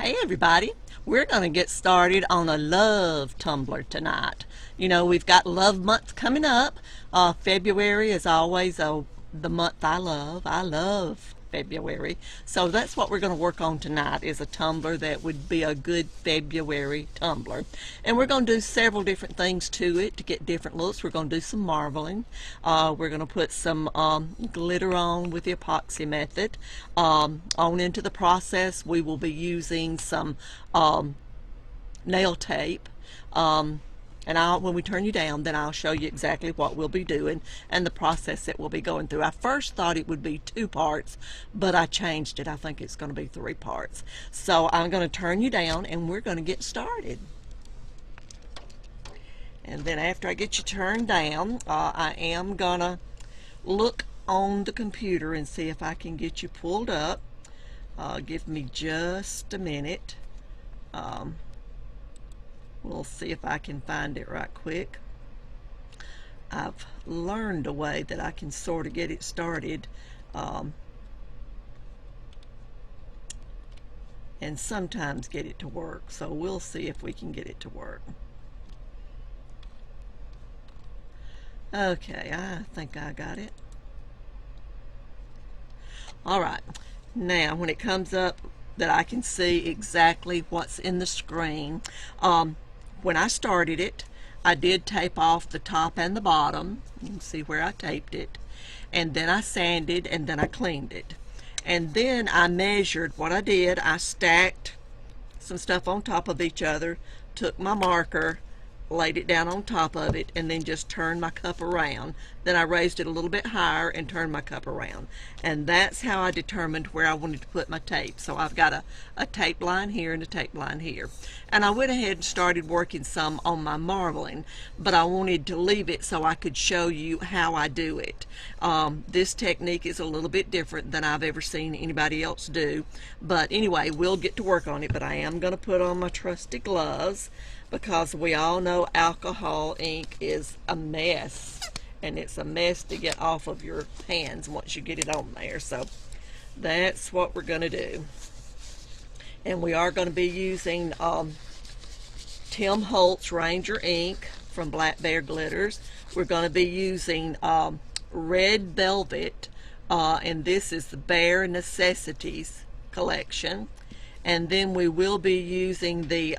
Hey everybody, we're going to get started on a love tumbler tonight. You know, we've got love month coming up. February is always the month I love. I love February. So that's what we're going to work on tonight, is a tumbler that would be a good February tumbler. And we're going to do several different things to it to get different looks. We're going to do some marbling. We're going to put some glitter on with the epoxy method. On into the process, we will be using some nail tape. And when we turn you down, then I'll show you exactly what we'll be doing and the process that we'll be going through. I first thought it would be 2 parts, but I changed it. I think it's going to be 3 parts. So I'm going to turn you down and we're going to get started. And then after I get you turned down, I am going to look on the computer and see if I can get you pulled up. Give me just a minute. We'll see if I can find it right quick. I've learned a way that I can sort of get it started, and sometimes get it to work. So we'll see if we can get it to work. Okay, I think I got it. Alright, now when it comes up that I can see exactly what's in the screen, when I started it, I did tape off the top and the bottom. You can see where I taped it. And then I sanded and then I cleaned it. And then I measured what I did. I stacked some stuff on top of each other, took my marker, laid it down on top of it, and then just turned my cup around. Then I raised it a little bit higher and turned my cup around. And that's how I determined where I wanted to put my tape. So I've got a tape line here and a tape line here. And I went ahead and started working some on my marbling, but I wanted to leave it so I could show you how I do it. This technique is a little bit different than I've ever seen anybody else do. But anyway, we'll get to work on it, but I am going to put on my trusty gloves, because we all know alcohol ink is a mess, and it's a mess to get off of your hands once you get it on there. So that's what we're going to do. And we are going to be using Tim Holtz Ranger ink from Black Bear Glitters. We're going to be using Red Velvet, and this is the Bare Necessities collection. And then we will be using the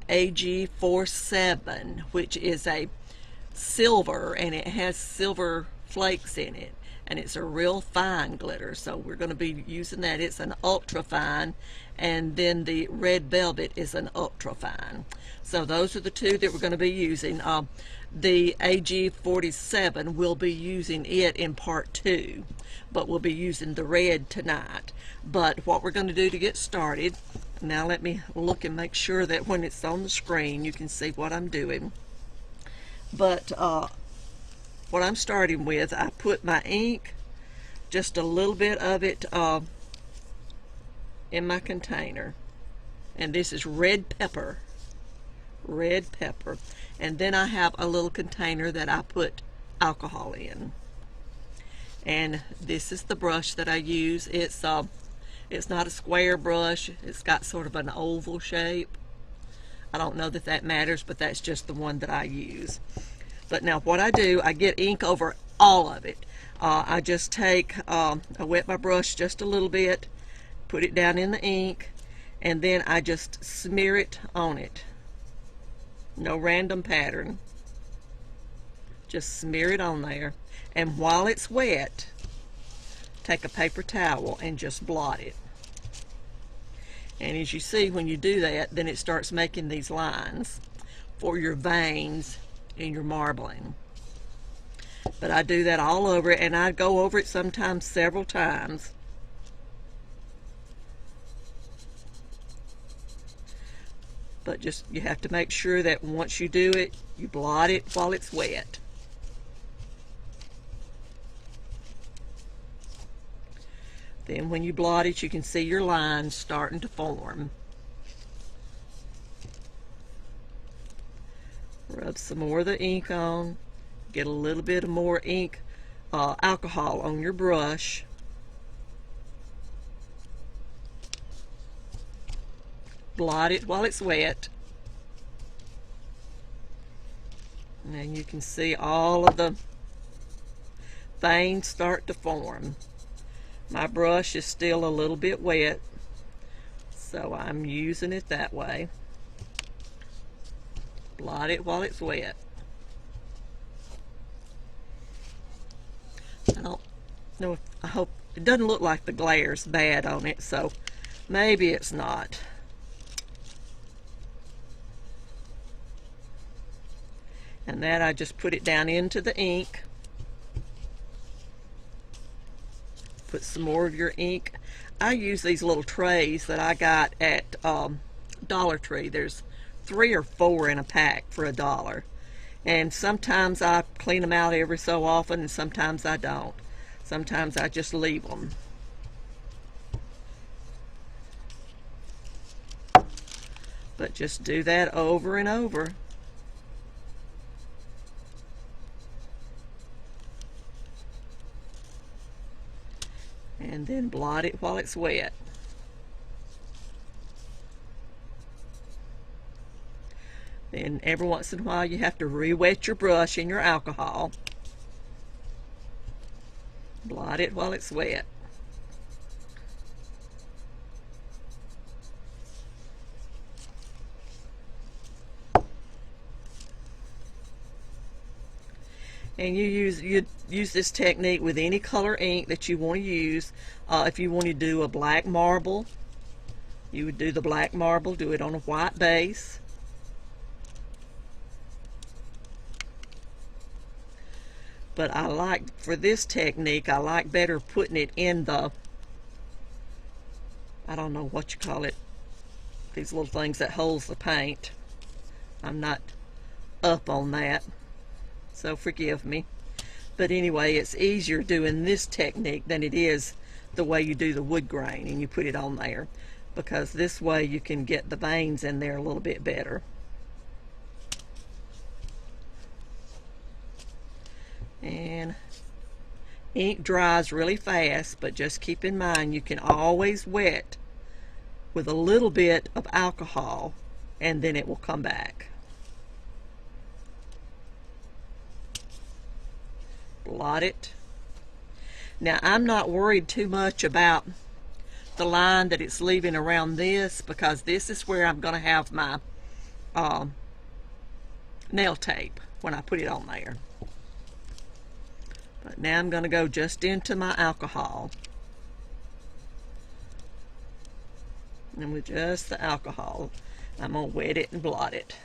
AG47, which is a silver, and it has silver flakes in it, and it's a real fine glitter, so we're going to be using that. It's an ultra fine, and then the Red Velvet is an ultra fine. So those are the two that we're going to be using. The AG47, we'll be using it in part 2, but we'll be using the red tonight. But what we're going to do to get started, now let me look and make sure that when it's on the screen you can see what I'm doing. But what I'm starting with, I put my ink, just a little bit of it in my container. And this is red pepper. Red pepper. And then I have a little container that I put alcohol in. And this is the brush that I use. It's not a square brush. It's got sort of an oval shape. I don't know that that matters, but that's just the one that I use. But now what I do, I get ink over all of it. I just take, I wet my brush just a little bit, put it down in the ink, and then I just smear it on it. No random pattern. Just smear it on there. And while it's wet, take a paper towel and just blot it. And as you see, when you do that, then it starts making these lines for your veins in your marbling. But I do that all over it, and I go over it sometimes several times. But just, you have to make sure that once you do it, you blot it while it's wet. Then when you blot it, you can see your lines starting to form. Rub some more of the ink on. Get a little bit more ink, alcohol on your brush. blot it while it's wet. And you can see all of the veins start to form. My brush is still a little bit wet, so I'm using it that way. Blot it while it's wet. I don't know if, I hope, it doesn't look like the glare's bad on it, so maybe it's not. And that I just put it down into the ink. Put some more of your ink. I use these little trays that I got at Dollar Tree. There's 3 or 4 in a pack for $1. And sometimes I clean them out every so often, and sometimes I don't. Sometimes I just leave them. But just do that over and over. And then blot it while it's wet. Then every once in a while you have to re-wet your brush in your alcohol. Blot it while it's wet. And you use this technique with any color ink that you want to use. If you want to do a black marble, you would do the black marble, do it on a white base. But I like, for this technique, I like better putting it in the, I don't know what you call it, these little things that holds the paint. I'm not up on that, so forgive me. But anyway, it's easier doing this technique than it is the way you do the wood grain and you put it on there, because this way you can get the veins in there a little bit better. And ink dries really fast, but just keep in mind you can always wet with a little bit of alcohol and then it will come back. Blot it. Now I'm not worried too much about the line that it's leaving around this, because this is where I'm going to have my nail tape when I put it on there. But now I'm going to go just into my alcohol. And with just the alcohol, I'm going to wet it and blot it.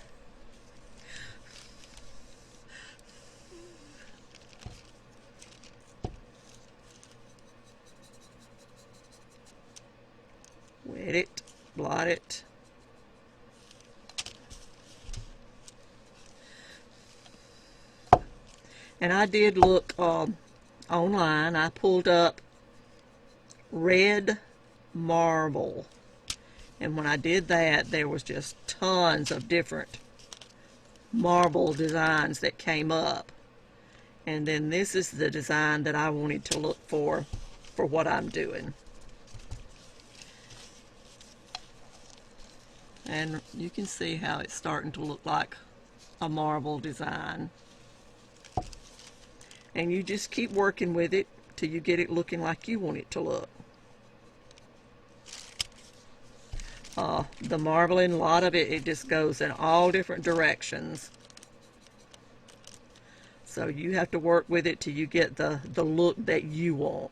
Wet it, blot it. And I did look online. I pulled up red marble. And when I did that, there was just tons of different marble designs that came up. And then this is the design that I wanted to look for what I'm doing. And you can see how it's starting to look like a marble design. And you just keep working with it till you get it looking like you want it to look. The marbling, a lot of it, it just goes in all different directions. So you have to work with it till you get the look that you want.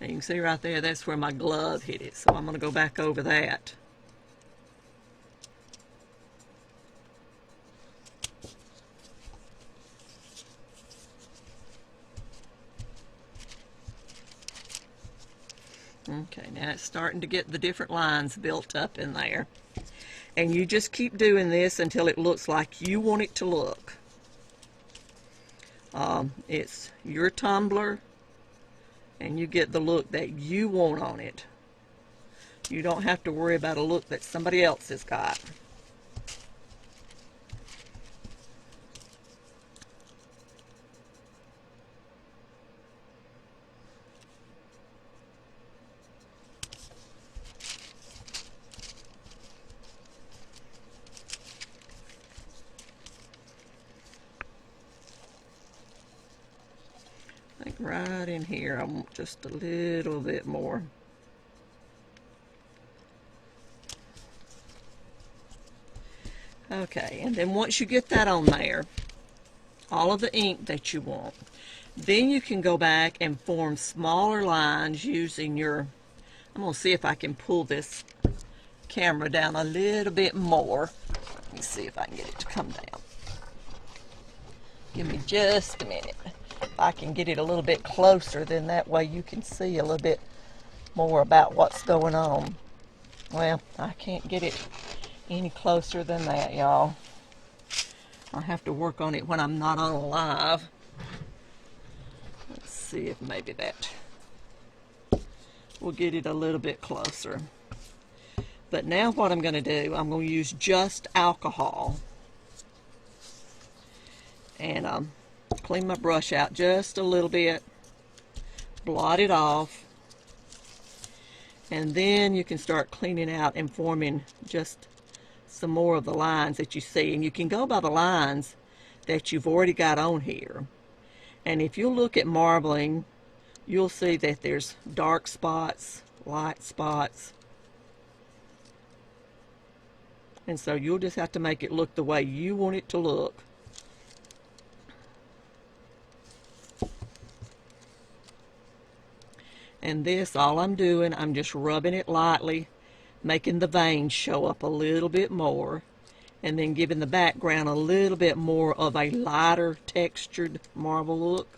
And you can see right there, that's where my glove hit it. So I'm going to go back over that. Okay, now it's starting to get the different lines built up in there. And you just keep doing this until it looks like you want it to look. It's your tumbler, and you get the look that you want on it. You don't have to worry about a look that somebody else has got. right in here. I want just a little bit more. Okay, and then once you get that on there, all of the ink that you want, then you can go back and form smaller lines using your, I'm going to see if I can pull this camera down a little bit more. Let me see if I can get it to come down. Give me just a minute. If I can get it a little bit closer, then that way you can see a little bit more about what's going on. Well, I can't get it any closer than that, y'all. I'll have to work on it when I'm not on live. Let's see if maybe that will get it a little bit closer. But now what I'm going to do, I'm going to use just alcohol. And clean my brush out just a little bit. Blot it off. And then you can start cleaning out and forming just some more of the lines that you see. And you can go by the lines that you've already got on here. And if you look at marbling, you'll see that there's dark spots, light spots. And so you'll just have to make it look the way you want it to look. And this, all I'm doing, I'm just rubbing it lightly, making the veins show up a little bit more, and then giving the background a little bit more of a lighter textured marble look.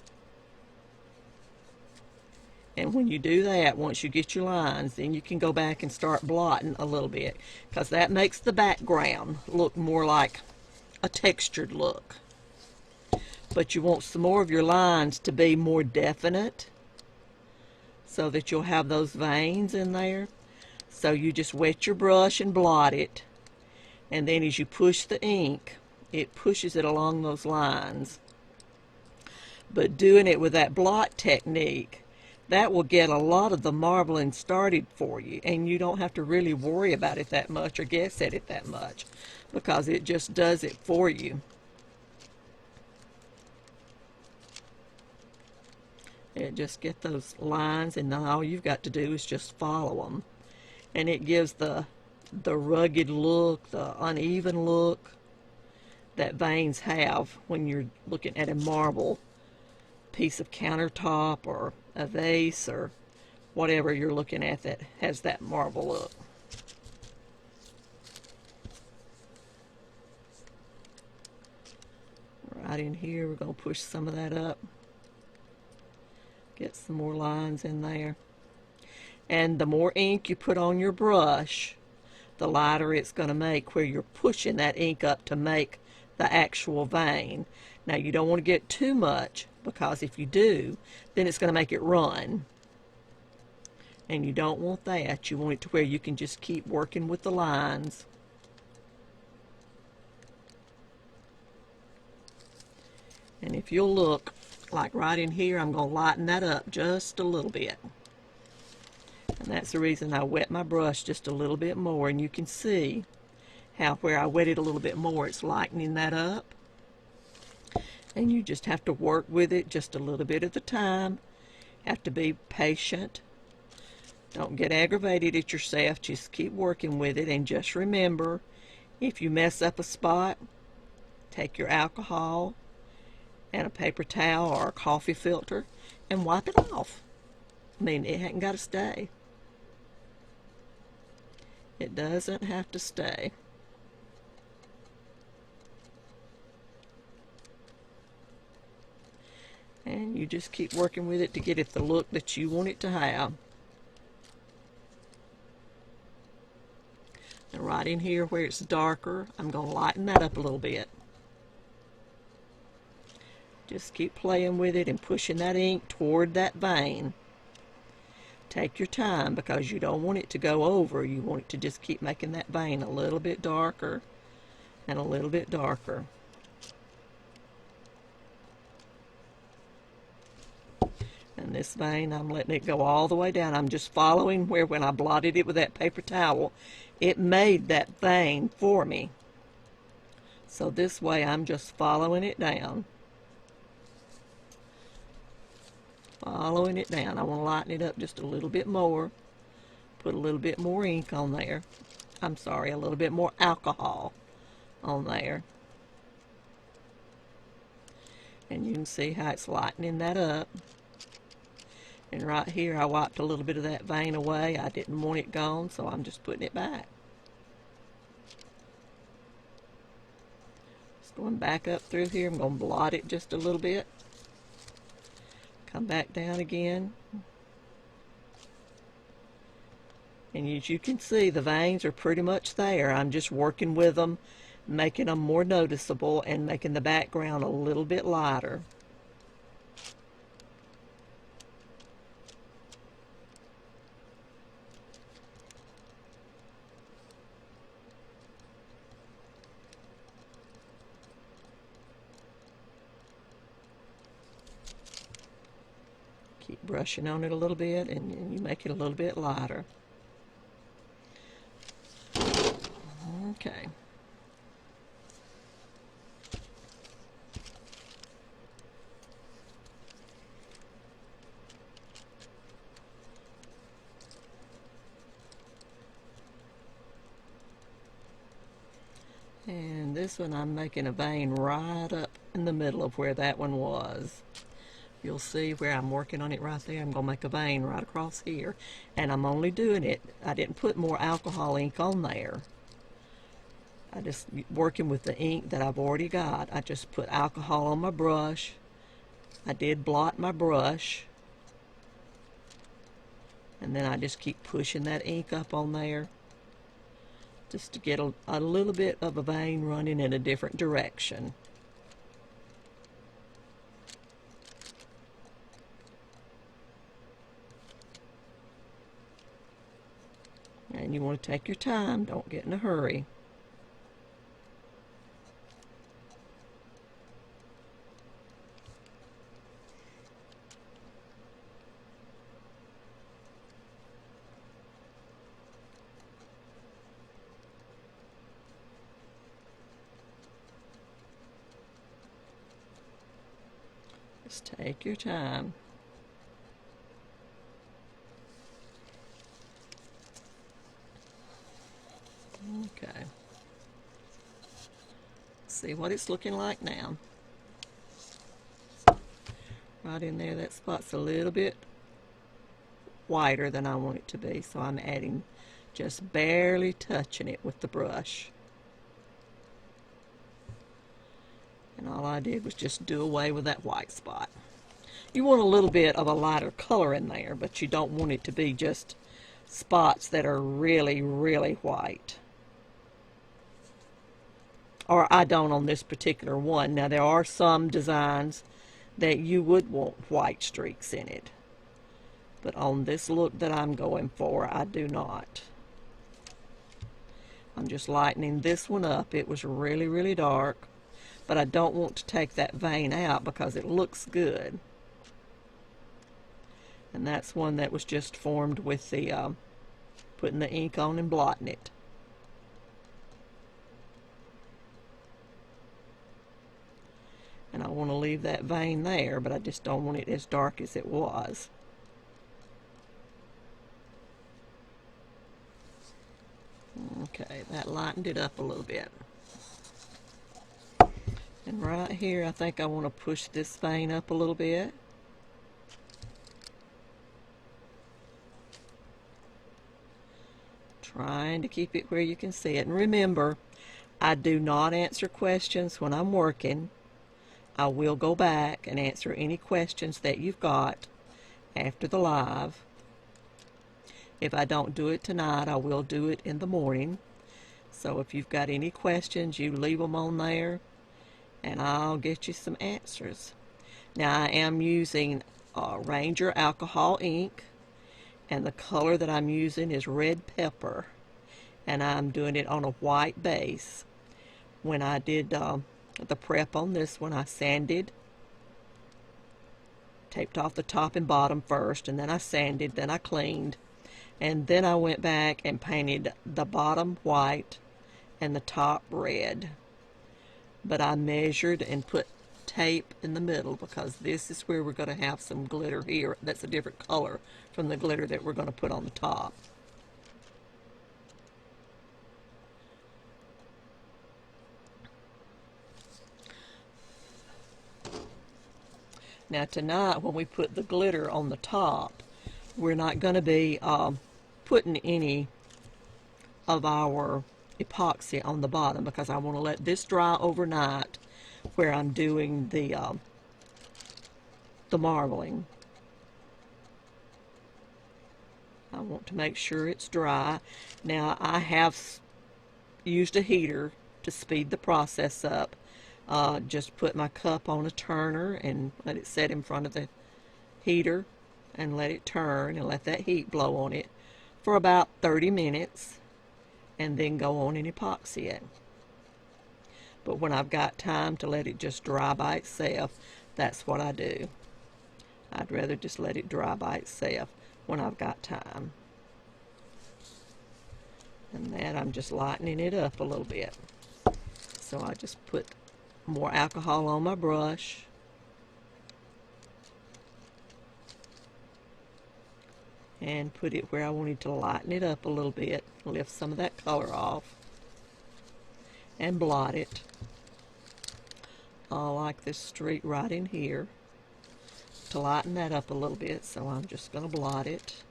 And when you do that, once you get your lines, then you can go back and start blotting a little bit, because that makes the background look more like a textured look. But you want some more of your lines to be more definite, so that you'll have those veins in there. So you just wet your brush and blot it, and then as you push the ink, it pushes it along those lines. But doing it with that blot technique, that will get a lot of the marbling started for you, and you don't have to really worry about it that much or guess at it that much, because it just does it for you. It just get those lines, and then all you've got to do is just follow them, and it gives the rugged look, the uneven look that veins have when you're looking at a marble piece of countertop or a vase or whatever you're looking at that has that marble look. Right in here, we're going to push some of that up. Get some more lines in there. And the more ink you put on your brush, the lighter it's going to make where you're pushing that ink up to make the actual vein. Now you don't want to get too much, because if you do, then it's going to make it run. And you don't want that. You want it to where you can just keep working with the lines. And if you'll look, like right in here, I'm going to lighten that up just a little bit. And that's the reason I wet my brush just a little bit more. And you can see how where I wet it a little bit more, it's lightening that up. And you just have to work with it just a little bit at a time. Have to be patient. Don't get aggravated at yourself. Just keep working with it. And just remember, if you mess up a spot, take your alcohol and a paper towel or a coffee filter and wipe it off. I mean, it hasn't got to stay. It doesn't have to stay. And you just keep working with it to get it the look that you want it to have. And right in here where it's darker, I'm going to lighten that up a little bit. Just keep playing with it and pushing that ink toward that vein. Take your time, because you don't want it to go over. You want it to just keep making that vein a little bit darker and a little bit darker. And this vein, I'm letting it go all the way down. I'm just following where when I blotted it with that paper towel, it made that vein for me. So this way I'm just following it down. Following it down. I want to lighten it up just a little bit more. Put a little bit more ink on there. I'm sorry, a little bit more alcohol on there. And you can see how it's lightening that up. And right here I wiped a little bit of that vein away. I didn't want it gone, so I'm just putting it back. Just going back up through here. I'm going to blot it just a little bit. Come back down again. And as you can see, the veins are pretty much there. I'm just working with them, making them more noticeable and making the background a little bit lighter. Keep brushing on it a little bit and you make it a little bit lighter. Okay. And this one I'm making a vein right up in the middle of where that one was. You'll see where I'm working on it right there. I'm going to make a vein right across here. And I'm only doing it, I didn't put more alcohol ink on there. I just working with the ink that I've already got. I just put alcohol on my brush. I did blot my brush. And then I just keep pushing that ink up on there, just to get a little bit of a vein running in a different direction. And you want to take your time, don't get in a hurry. Just take your time. Okay. See what it's looking like now. Right in there, that spot's a little bit wider than I want it to be, so I'm adding, just barely touching it with the brush. And all I did was just do away with that white spot. You want a little bit of a lighter color in there, but you don't want it to be just spots that are really, really white. Or I don't on this particular one. Now there are some designs that you would want white streaks in it. But on this look that I'm going for, I do not. I'm just lightening this one up. It was really, really dark. But I don't want to take that vein out because it looks good. And that's one that was just formed with the putting the ink on and blotting it. And I want to leave that vein there, but I just don't want it as dark as it was. Okay, that lightened it up a little bit. And right here, I think I want to push this vein up a little bit. Trying to keep it where you can see it. And remember, I do not answer questions when I'm working. I will go back and answer any questions that you've got after the live. If I don't do it tonight, I will do it in the morning. So if you've got any questions, you leave them on there, and I'll get you some answers. Now I am using Ranger alcohol ink, and the color that I'm using is red pepper, and I'm doing it on a white base. When I did the prep on this one, I sanded, taped off the top and bottom first, and then I sanded, then I cleaned, and then I went back and painted the bottom white and the top red. But I measured and put tape in the middle, because this is where we're going to have some glitter here that's a different color from the glitter that we're going to put on the top. Now tonight, when we put the glitter on the top, we're not going to be putting any of our epoxy on the bottom, because I want to let this dry overnight where I'm doing the marbling. I want to make sure it's dry. Now I have used a heater to speed the process up. Just put my cup on a turner and let it set in front of the heater and let it turn and let that heat blow on it for about 30 minutes and then go on and epoxy it. But when I've got time to let it just dry by itself, that's what I do. I'd rather just let it dry by itself when I've got time. And that I'm just lightening it up a little bit. So I just put more alcohol on my brush. And put it where I wanted to lighten it up a little bit. Lift some of that color off. And blot it. Like this streak right in here. To lighten that up a little bit, so I'm just going to blot it.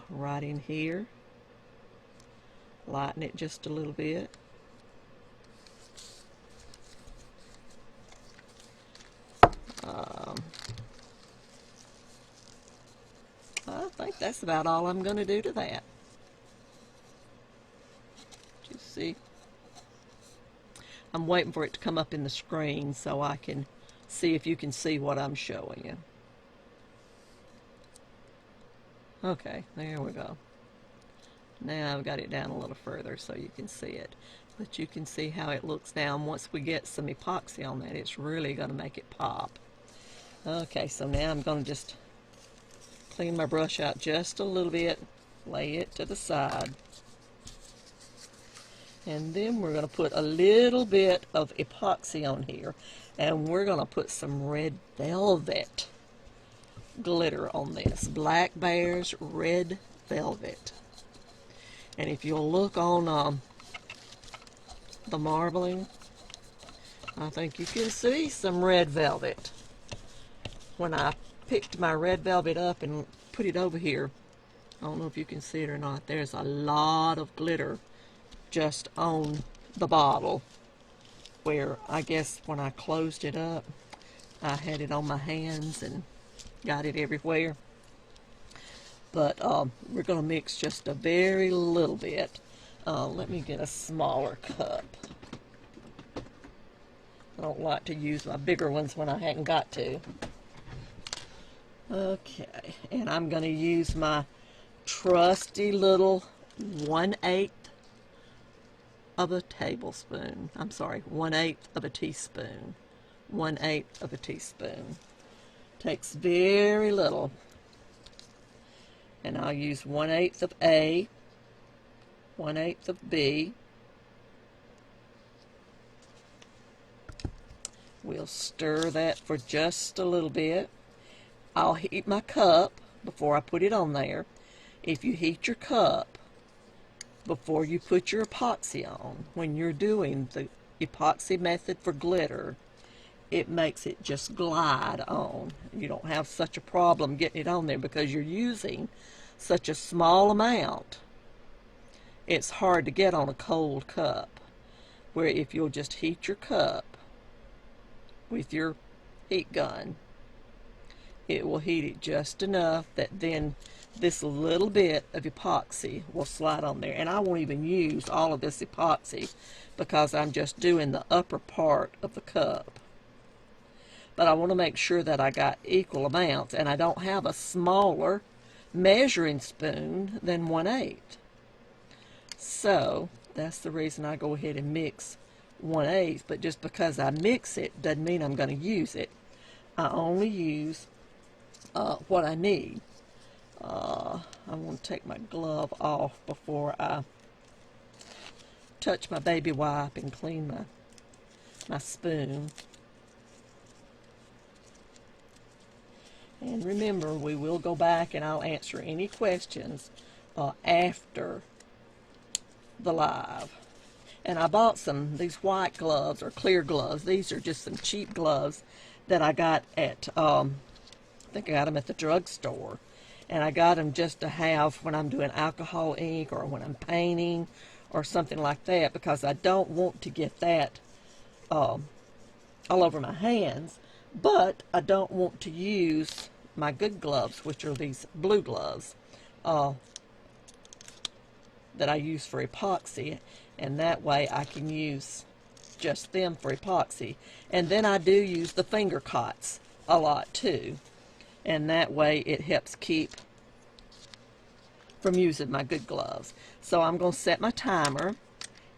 Right in here. Lighten it just a little bit. I think that's about all I'm going to do to that. You see? I'm waiting for it to come up in the screen so I can see if you can see what I'm showing you. Okay, there we go. Now I've got it down a little further so you can see it. But you can see how it looks now. And once we get some epoxy on that, it's really going to make it pop. Okay, so now I'm going to just clean my brush out just a little bit, lay it to the side. And then we're going to put a little bit of epoxy on here. And we're going to put some red velvet glitter on this. Black Bear's Red Velvet. And if you'll look on the marbling, I think you can see some red velvet. When I picked my red velvet up and put it over here, I don't know if you can see it or not, there's a lot of glitter just on the bottle, where I guess when I closed it up, I had it on my hands and got it everywhere. But we're going to mix just a very little bit. Let me get a smaller cup. I don't like to use my bigger ones when I hadn't got to. Okay, and I'm going to use my trusty little 1/8 of a tablespoon. I'm sorry, 1/8 of a teaspoon. 1/8 of a teaspoon. Takes very little. And I'll use 1/8 of A, 1/8 of B. We'll stir that for just a little bit. I'll heat my cup before I put it on there. If you heat your cup before you put your epoxy on, when you're doing the epoxy method for glitter, it makes it just glide on. You don't have such a problem getting it on there because you're using such a small amount. It's hard to get on a cold cup, where if you'll just heat your cup with your heat gun, it will heat it just enough that then this little bit of epoxy will slide on there. And I won't even use all of this epoxy because I'm just doing the upper part of the cup. But I want to make sure that I got equal amounts, and I don't have a smaller measuring spoon than 1/8. So that's the reason I go ahead and mix 1/8, but just because I mix it doesn't mean I'm going to use it. I only use what I need. I want to take my glove off before I touch my baby wipe and clean my spoon. And remember, we will go back and I'll answer any questions after the live. And I bought these white gloves or clear gloves. These are just some cheap gloves that I got at, I think I got them at the drugstore. And I got them just to have when I'm doing alcohol ink or when I'm painting or something like that, because I don't want to get that all over my hands. But I don't want to use my good gloves, which are these blue gloves that I use for epoxy, and that way I can use just them for epoxy. And then I do use the finger cots a lot too, and that way it helps keep from using my good gloves. So I'm going to set my timer,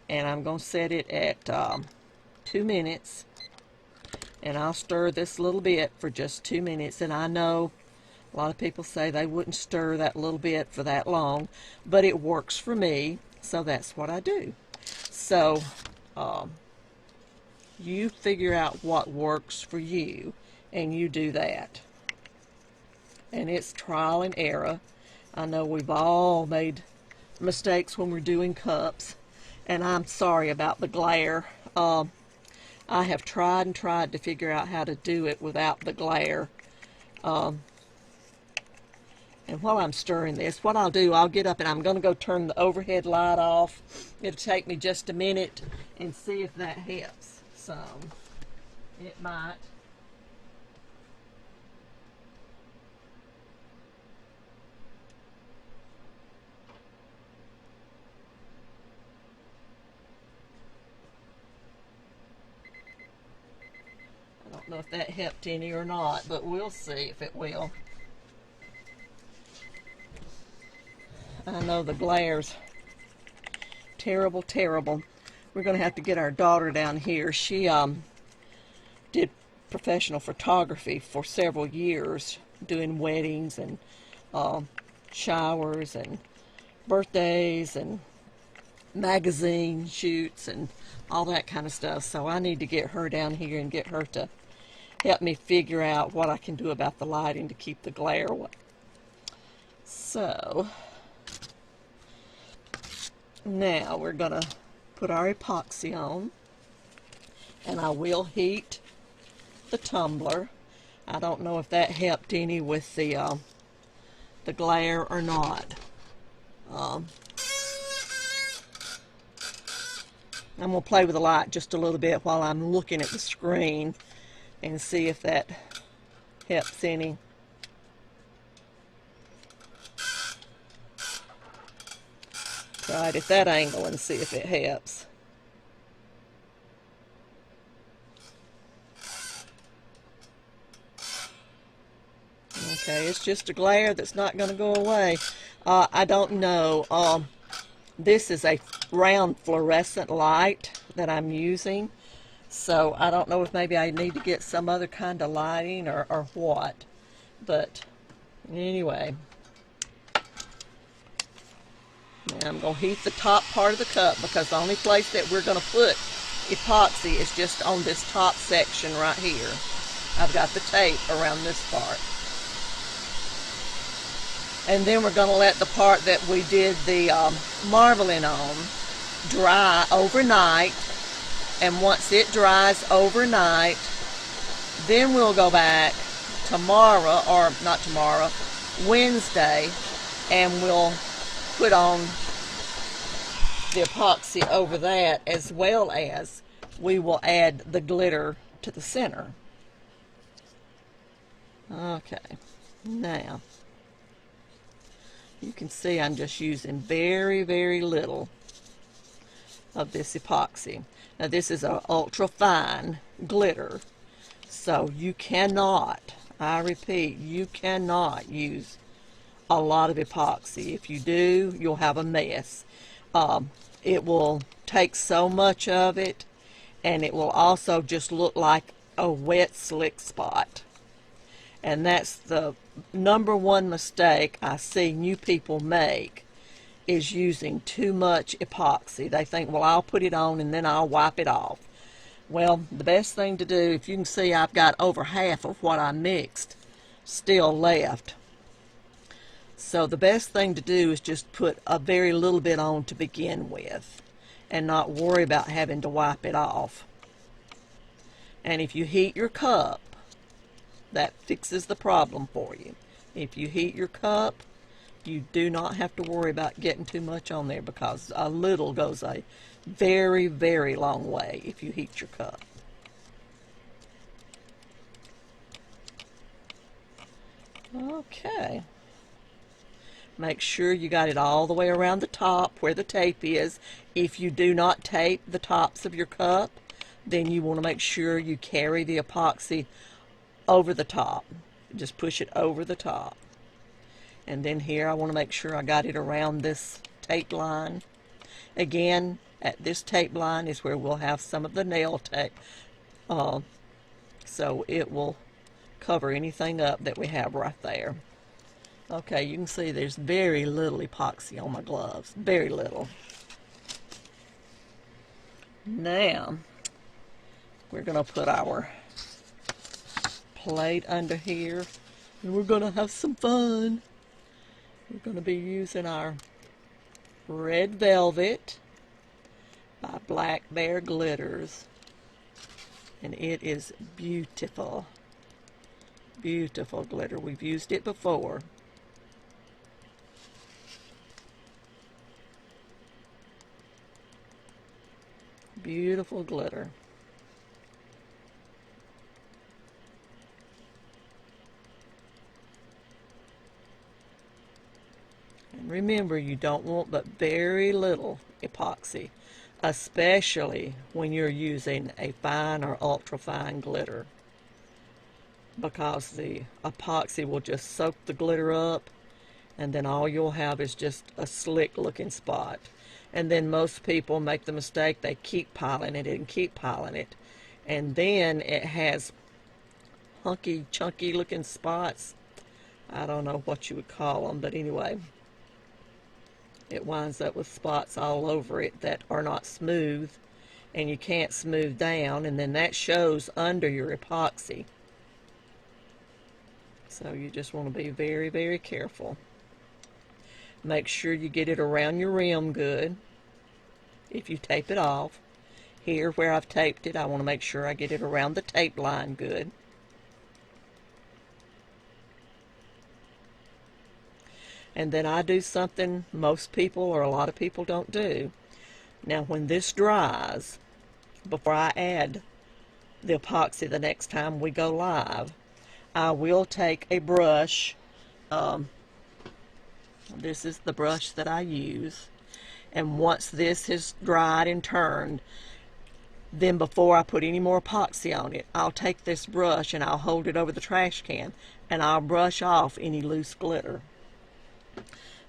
and I'm going to set it at 2 minutes. And I'll stir this little bit for just 2 minutes. And I know a lot of people say they wouldn't stir that little bit for that long, but it works for me, so that's what I do. So you figure out what works for you, and you do that. And it's trial and error. I know we've all made mistakes when we're doing cups, and I'm sorry about the glare. I have tried and tried to figure out how to do it without the glare. And while I'm stirring this, what I'll do, I'll get up and I'm going to go turn the overhead light off. It'll take me just a minute and see if that helps some. It might. I don't know if that helped any or not, but we'll see if it will. I know the glare's terrible, terrible. We're going to have to get our daughter down here. She did professional photography for several years, doing weddings and showers and birthdays and magazine shoots and all that kind of stuff. So I need to get her down here and get her to help me figure out what I can do about the lighting to keep the glare away. So now we're going to put our epoxy on, and I will heat the tumbler. I don't know if that helped any with the glare or not. I'm going to play with the light just a little bit while I'm looking at the screen and see if that helps any. Try it at that angle and see if it helps. Okay, it's just a glare that's not going to go away. I don't know. This is a round fluorescent light that I'm using, so I don't know if maybe I need to get some other kind of lighting or what. But anyway, now I'm going to heat the top part of the cup, because the only place that we're going to put epoxy is just on this top section right here. I've got the tape around this part. And then we're going to let the part that we did the marbling on dry overnight. And once it dries overnight, then we'll go back tomorrow, or not tomorrow, Wednesday, and we'll put on the epoxy over that, as well as we will add the glitter to the center. Okay, now you can see I'm just using very, very little of this epoxy. Now this is an ultra fine glitter, so you cannot, I repeat, you cannot use a lot of epoxy. If you do, you'll have a mess. It will take so much of it, and it will also just look like a wet slick spot. And that's the #1 mistake I see new people make, is using too much epoxy. They think, well, I'll put it on and then I'll wipe it off. Well, the best thing to do, if you can see, I've got over half of what I mixed still left. So the best thing to do is just put a very little bit on to begin with and not worry about having to wipe it off. And if you heat your cup, that fixes the problem for you. If you heat your cup, you do not have to worry about getting too much on there, because a little goes a very, very long way if you heat your cup. Okay. Make sure you got it all the way around the top where the tape is. If you do not tape the tops of your cup, then you want to make sure you carry the epoxy over the top. Just push it over the top. And then here I want to make sure I got it around this tape line. Again, at this tape line is where we'll have some of the nail tape. So it will cover anything up that we have right there. Okay, you can see there's very little epoxy on my gloves. Very little. Now, we're going to put our plate under here, and we're going to have some fun. We're going to be using our Red Velvet by Black Bear Glitters, and it is beautiful. Beautiful glitter. We've used it before. Beautiful glitter. And remember, you don't want but very little epoxy, especially when you're using a fine or ultra fine glitter, because the epoxy will just soak the glitter up, and then all you'll have is just a slick looking spot. And then most people make the mistake, they keep piling it and keep piling it, and then it has hunky, chunky looking spots. I don't know what you would call them, but anyway, it winds up with spots all over it that are not smooth, and you can't smooth down, and then that shows under your epoxy. So you just want to be very, very careful. Make sure you get it around your rim good. If you tape it off, here where I've taped it, I want to make sure I get it around the tape line good. And then I do something most people or a lot of people don't do. Now when this dries, before I add the epoxy the next time we go live, I will take a brush. This is the brush that I use, and once this has dried and turned, then before I put any more epoxy on it, I'll take this brush and I'll hold it over the trash can, and I'll brush off any loose glitter.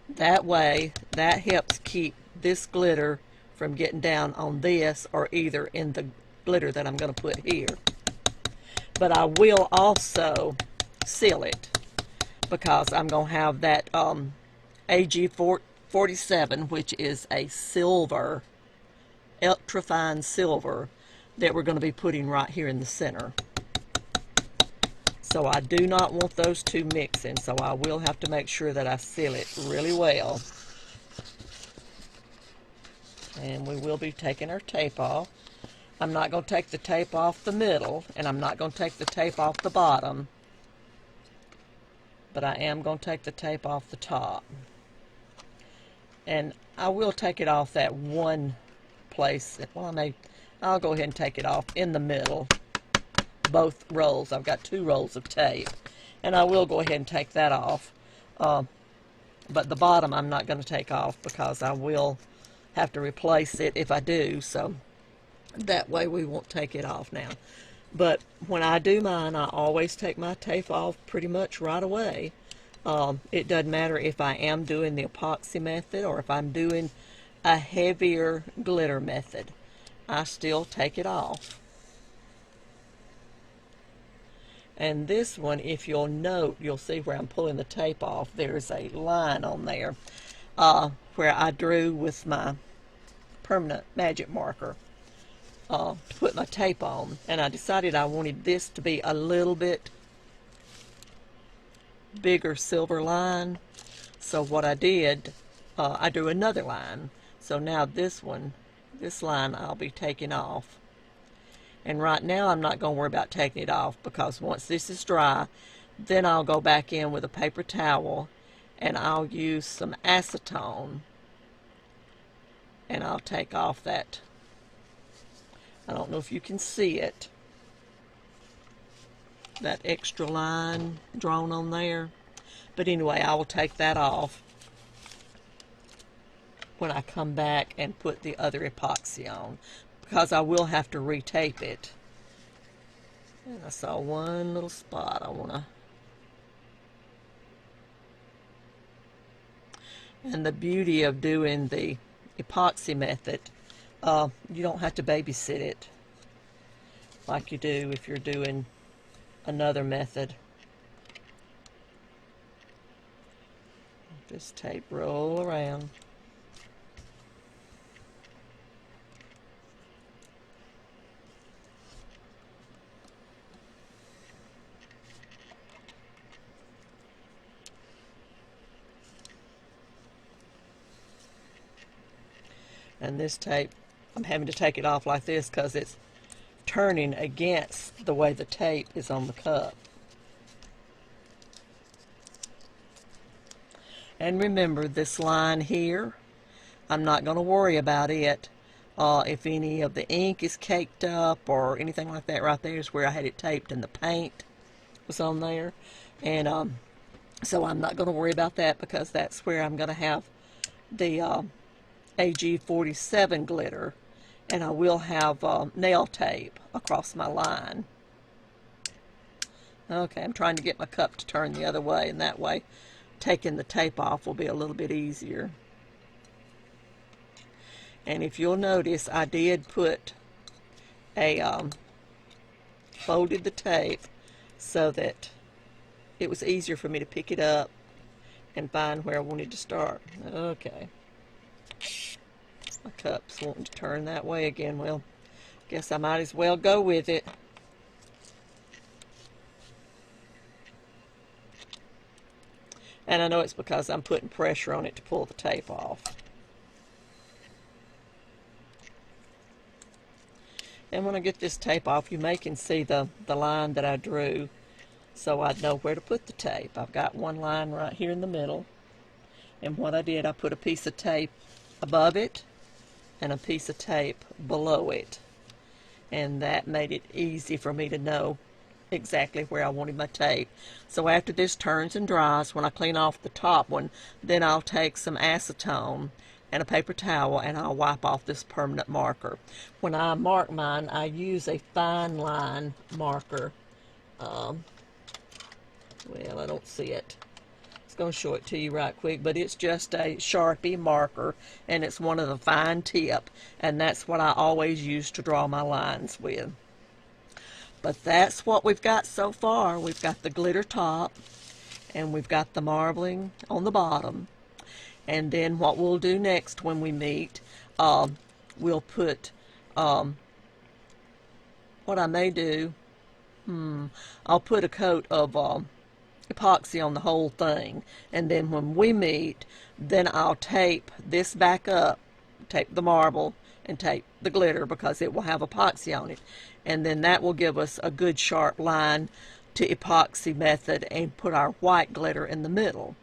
That way, that helps keep this glitter from getting down on this or either in the glitter that I'm going to put here. But I will also seal it, because I'm going to have that AG47, which is a silver, ultra fine silver, that we're going to be putting right here in the center. So I do not want those two mixing, so I will have to make sure that I seal it really well. And we will be taking our tape off. I'm not going to take the tape off the middle, and I'm not going to take the tape off the bottom, but I am going to take the tape off the top. And I will take it off that one place. Well, I'll go ahead and take it off in the middle. Both rolls. I've got 2 rolls of tape, and I will go ahead and take that off. But the bottom I'm not going to take off, because I will have to replace it if I do, so that way we won't take it off now. But when I do mine, I always take my tape off pretty much right away. It doesn't matter if I am doing the epoxy method or if I'm doing a heavier glitter method. I still take it off. And this one, if you'll note, you'll see where I'm pulling the tape off, there's a line on there where I drew with my permanent magic marker to put my tape on, and I decided I wanted this to be a little bit bigger silver line. So what I did, I drew another line. So now this line I'll be taking off. And right now I'm not going to worry about taking it off, because once this is dry, then I'll go back in with a paper towel and I'll use some acetone and I'll take off that. I don't know if you can see it, that extra line drawn on there. But anyway, I will take that off when I come back and put the other epoxy on, because I will have to retape it. And I saw one little spot I want to. And the beauty of doing the epoxy method, you don't have to babysit it like you do if you're doing another method. Just tape roll around. And this tape, I'm having to take it off like this because it's turning against the way the tape is on the cup. And remember, this line here, I'm not going to worry about it. If any of the ink is caked up or anything like that, right there is where I had it taped and the paint was on there. And so I'm not going to worry about that, because that's where I'm going to have the AG47 glitter, and I will have nail tape across my line. Okay, I'm trying to get my cup to turn the other way, and that way taking the tape off will be a little bit easier. And if you'll notice, I did put a folded the tape so that it was easier for me to pick it up and find where I wanted to start. Okay. My cup's wanting to turn that way again. Well, guess I might as well go with it. And I know it's because I'm putting pressure on it to pull the tape off. And when I get this tape off, you may can see the line that I drew, so I'd know where to put the tape. I've got one line right here in the middle. And what I did, I put a piece of tape above it and a piece of tape below it, and that made it easy for me to know exactly where I wanted my tape. So after this turns and dries, when I clean off the top one, then I'll take some acetone and a paper towel and I'll wipe off this permanent marker. When I mark mine, I use a fine line marker. Well, I don't see it. Going to show it to you right quick, but it's just a Sharpie marker, and it's one of the fine tip, and that's what I always use to draw my lines with. But that's what we've got so far. We've got the glitter top, and we've got the marbling on the bottom. And then what we'll do next when we meet, we'll put what I may do, I'll put a coat of epoxy on the whole thing, and then when we meet, then I'll tape this back up, tape the marble and tape the glitter, because it will have epoxy on it, and then that will give us a good sharp line to epoxy method and put our white glitter in the middle.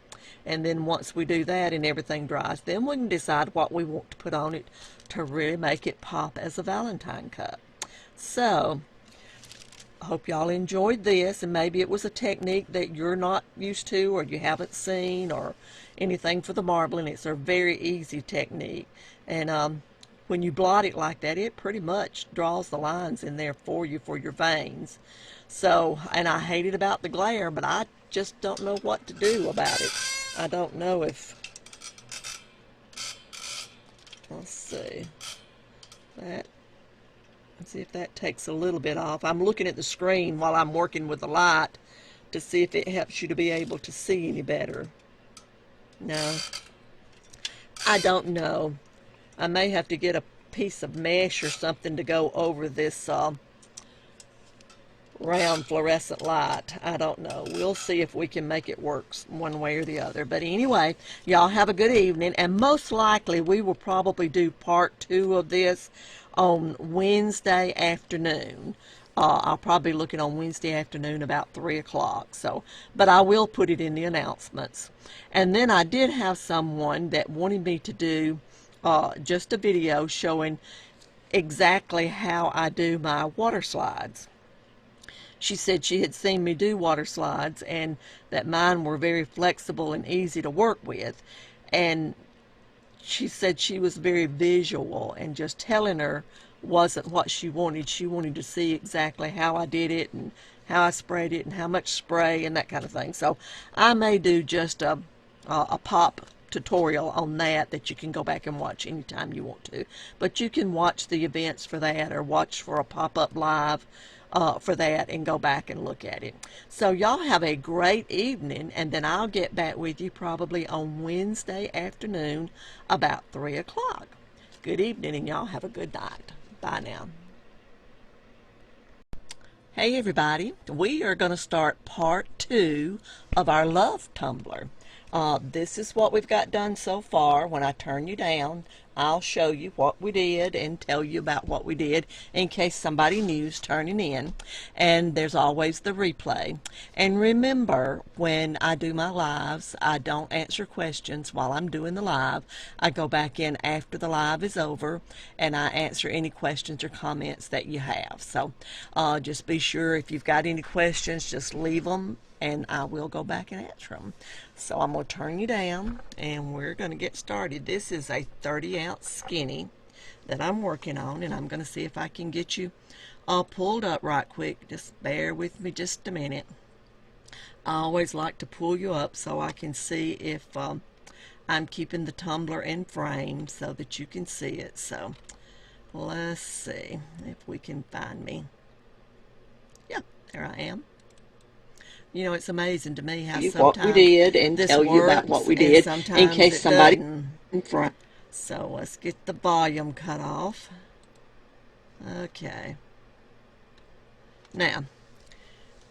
And then once we do that and everything dries, then we can decide what we want to put on it to really make it pop as a Valentine cup. So I hope y'all enjoyed this, and maybe it was a technique that you're not used to or you haven't seen or anything for the marbling. It's a very easy technique, and when you blot it like that, it pretty much draws the lines in there for you for your veins. So, and I hate it about the glare, but I just don't know what to do about it. I don't know if, let's see, that. Let's see if that takes a little bit off. I'm looking at the screen while I'm working with the light to see if it helps you to be able to see any better. No, I don't know. I may have to get a piece of mesh or something to go over this round fluorescent light. I don't know. We'll see if we can make it work one way or the other. But anyway, y'all have a good evening, and most likely we will probably do part 2 of this on Wednesday afternoon. I'll probably be looking on Wednesday afternoon about 3 o'clock. So, but I will put it in the announcements. And then I did have someone that wanted me to do just a video showing exactly how I do my water slides. She said she had seen me do water slides and that mine were very flexible and easy to work with. And she said she was very visual, and just telling her wasn't what she wanted. She wanted to see exactly how I did it and how I sprayed it and how much spray and that kind of thing. So I may do just a pop tutorial on that you can go back and watch anytime you want to. But you can watch the events for that, or watch for a pop-up live for that, and go back and look at it. So y'all have a great evening, and then I'll get back with you probably on Wednesday afternoon about 3 o'clock. Good evening, and y'all have a good night. Bye now. Hey everybody, we are going to start part 2 of our love tumbler. This is what we've got done so far. When I turn you down, I'll show you what we did and tell you about what we did in case somebody new's turning in. And there's always the replay. And remember, when I do my lives, I don't answer questions while I'm doing the live. I go back in after the live is over and I answer any questions or comments that you have. So just be sure if you've got any questions, just leave them and I will go back and answer them. So I'm going to turn you down and we're going to get started. This is a 30-ounce skinny that I'm working on, and I'm going to see if I can get you pulled up right quick. Just bear with me just a minute. I always like to pull you up so I can see if I'm keeping the tumbler in frame so that you can see it. So let's see if we can find me. Yeah, there I am. You know, it's amazing to me how sometimes what we did and this tell you about what we did in case somebody in front. So let's get the volume cut off. Okay. Now,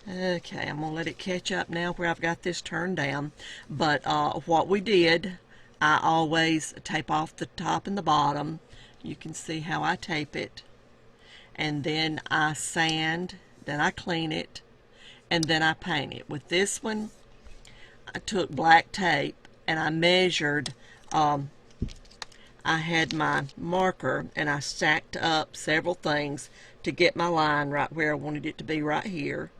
okay, I'm going to let it catch up now where I've got this turned down. But what we did, I always tape off the top and the bottom. You can see how I tape it. And then I sand, then I clean it, and then I paint it. With this one, I took black tape and I measured, I had my marker and I stacked up several things to get my line right where I wanted it to be, right here.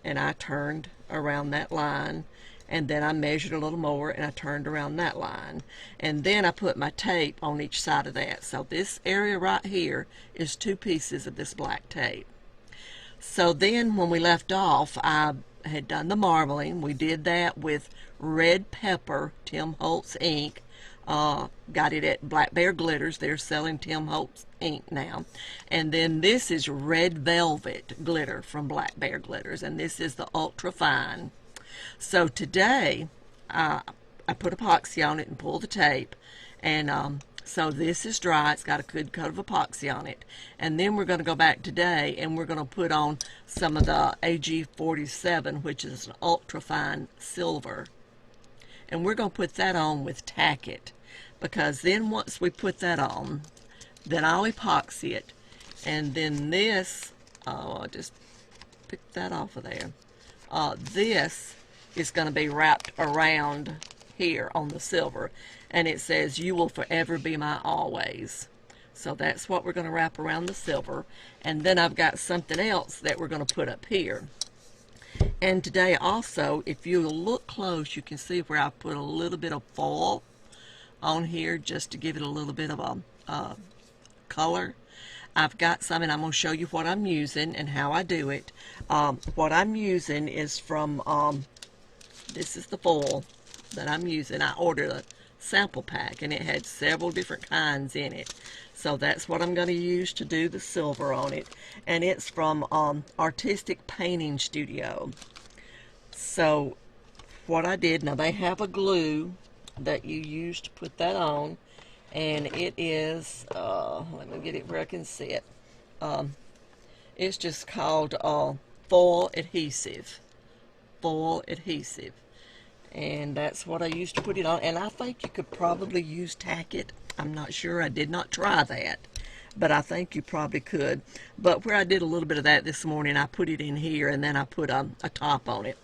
And I turned around that line, and then I measured a little more and I turned around that line. And then I put my tape on each side of that. So this area right here is 2 pieces of this black tape. So then when we left off, I had done the marbling. We did that with red pepper, Tim Holtz ink. Got it at Black Bear Glitters. They're selling Tim Holtz ink now. And then this is red velvet glitter from Black Bear Glitters. And this is the ultra fine. So today, I put epoxy on it and pulled the tape. And so this is dry. It's got a good coat of epoxy on it. And then we're going to go back today and we're going to put on some of the AG47, which is an ultra fine silver. And we're going to put that on with tack-it. Because then once we put that on, then I'll epoxy it. And then this, I'll just pick that off of there. This is going to be wrapped around here on the silver. And it says, "You will forever be my always." So that's what we're going to wrap around the silver. And then I've got something else that we're going to put up here. And today also, if you look close, you can see where I put a little bit of foil on here just to give it a little bit of a color. I've got some, and I'm going to show you what I'm using and how I do it. What I'm using is from, this is the foil that I'm using. I ordered a sample pack and it had several different kinds in it. So that's what I'm going to use to do the silver on it. And it's from Artistic Painting Studio. So what I did, now they have a glue that you use to put that on. And it is, let me get it where I can see it. It's just called foil adhesive. Foil adhesive. And that's what I used to put it on. And I think you could probably use tack-it. I'm not sure. I did not try that. But I think you probably could. But where I did a little bit of that this morning, I put it in here, and then I put a top on it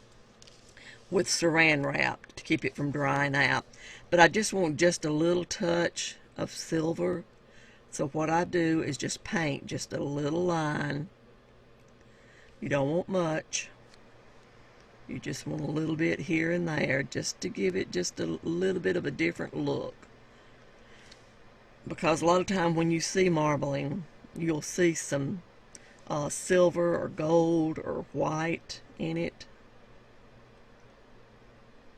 with saran wrap to keep it from drying out. But I just want just a little touch of silver. So what I do is just paint just a little line. You don't want much. You just want a little bit here and there just to give it just a little bit of a different look. Because a lot of time when you see marbling, you'll see some silver or gold or white in it.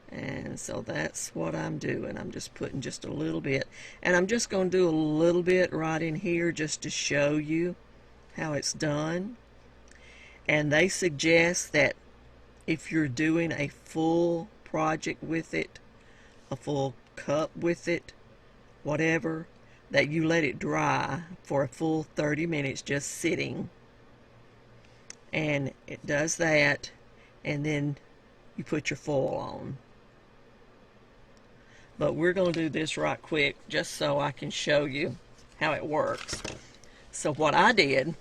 And so that's what I'm doing. I'm just putting just a little bit. And I'm just going to do a little bit right in here just to show you how it's done. And they suggest that if you're doing a full project with it, a full cup with it, whatever, that you let it dry for a full 30 minutes just sitting. And it does that, and then you put your foil on. But we're going to do this right quick just so I can show you how it works. So what I did,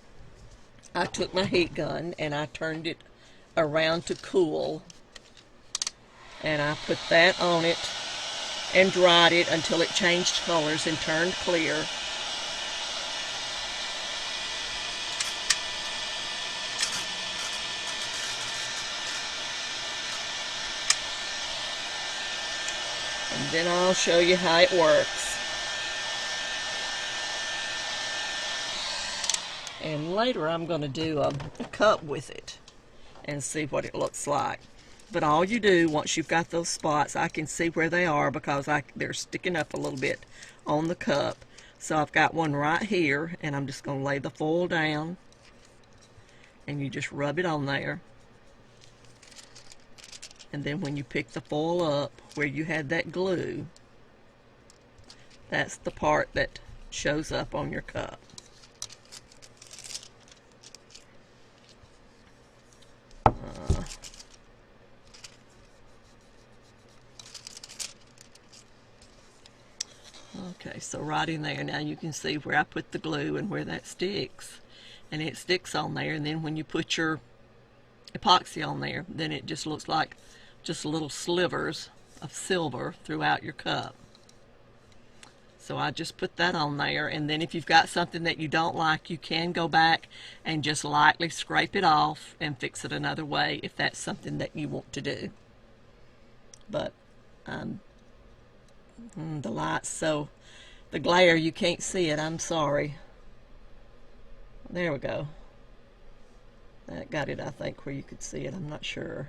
I took my heat gun and I turned it around to cool, and I put that on it and dried it until it changed colors and turned clear. And then I'll show you how it works. And later I'm going to do a cup with it and see what it looks like. But all you do, once you've got those spots, I can see where they are because they're sticking up a little bit on the cup. So I've got one right here, and I'm just going to lay the foil down, and you just rub it on there. And then when you pick the foil up where you had that glue, that's the part that shows up on your cup. Okay, so right in there, now you can see where I put the glue and where that sticks. And it sticks on there, and then when you put your epoxy on there, then it just looks like just little slivers of silver throughout your cup. So I just put that on there, and then if you've got something that you don't like, you can go back and just lightly scrape it off and fix it another way if that's something that you want to do. But the light's so, the glare, you can't see it. I'm sorry. There we go. That got it, I think, where you could see it. I'm not sure.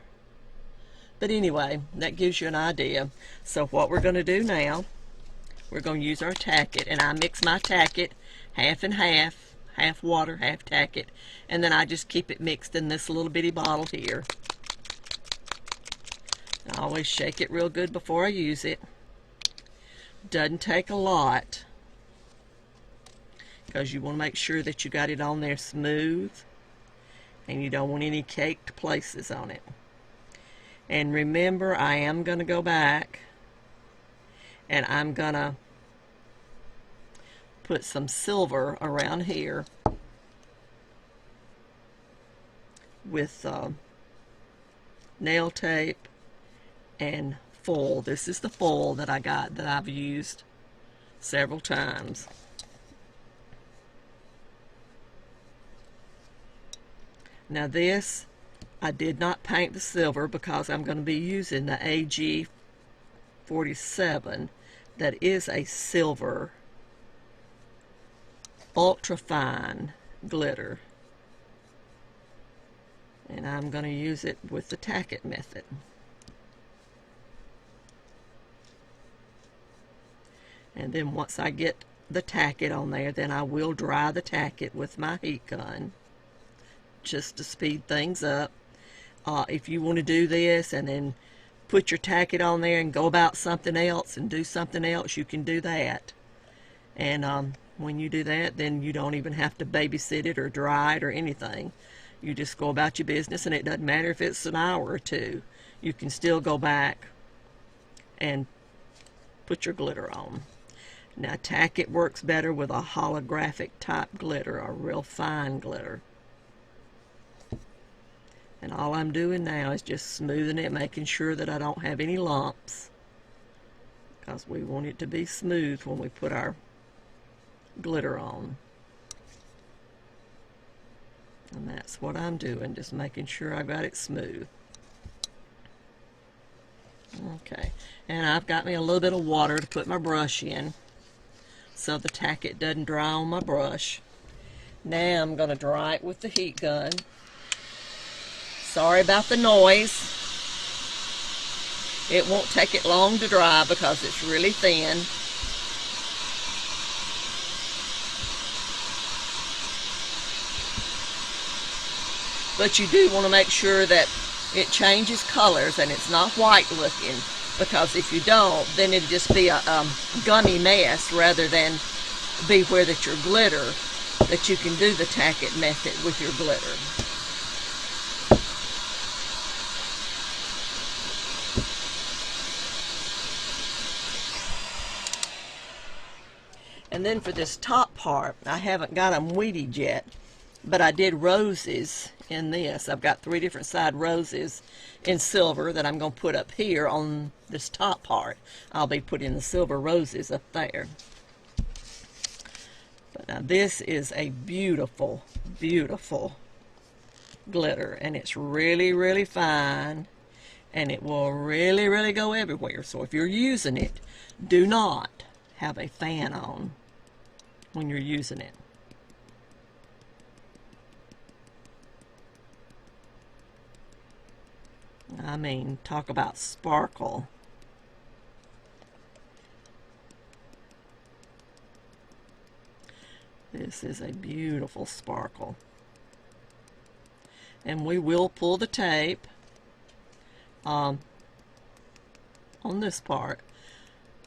But anyway, that gives you an idea. So what we're going to do now, we're going to use our tack-it. And I mix my tack-it half and half, half water, half tack-it. And then I just keep it mixed in this little bitty bottle here. I always shake it real good before I use it. Doesn't take a lot, because you want to make sure that you got it on there smooth, and you don't want any caked places on it. And remember, I am going to go back and I'm going to put some silver around here with nail tape and foil. This is the foil that I got that I've used several times. Now this, I did not paint the silver because I'm going to be using the AG 47 that is a silver ultra fine glitter, and I'm going to use it with the tack-it method. And then once I get the tack-it on there, then I will dry the tack-it with my heat gun just to speed things up. If you want to do this and then put your tack-it on there and go about something else and do something else, you can do that. And when you do that, then you don't even have to babysit it or dry it or anything. You just go about your business, and it doesn't matter if it's an hour or two. You can still go back and put your glitter on. Now, tack-it works better with a holographic type glitter, a real fine glitter. And all I'm doing now is just smoothing it, making sure that I don't have any lumps, because we want it to be smooth when we put our glitter on. And that's what I'm doing, just making sure I got it smooth. Okay, and I've got me a little bit of water to put my brush in so the tack-it doesn't dry on my brush. Now I'm going to dry it with the heat gun. Sorry about the noise. It won't take it long to dry because it's really thin. But you do want to make sure that it changes colors and it's not white looking, because if you don't, then it'll just be a gummy mess rather than be where that your glitter, that you can do the tack-it method with your glitter. And then for this top part, I haven't got them weeded yet, but I did roses in this. I've got 3 different side roses in silver that I'm going to put up here on this top part. I'll be putting the silver roses up there. But now this is a beautiful, beautiful glitter, and it's really, really fine, and it will really, really go everywhere. So if you're using it, do not have a fan on when you're using it. I mean, talk about sparkle. This is a beautiful sparkle. And we will pull the tape on this part.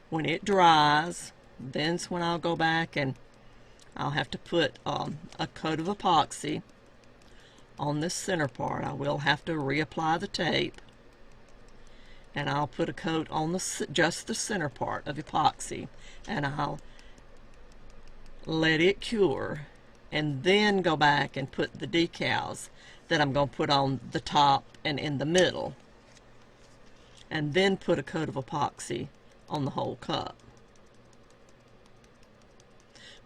When it dries, then's when I'll go back and I'll have to put a coat of epoxy on this center part. I will have to reapply the tape, and I'll put a coat on just the center part of epoxy, and I'll let it cure, and then go back and put the decals that I'm going to put on the top and in the middle, and then put a coat of epoxy on the whole cup.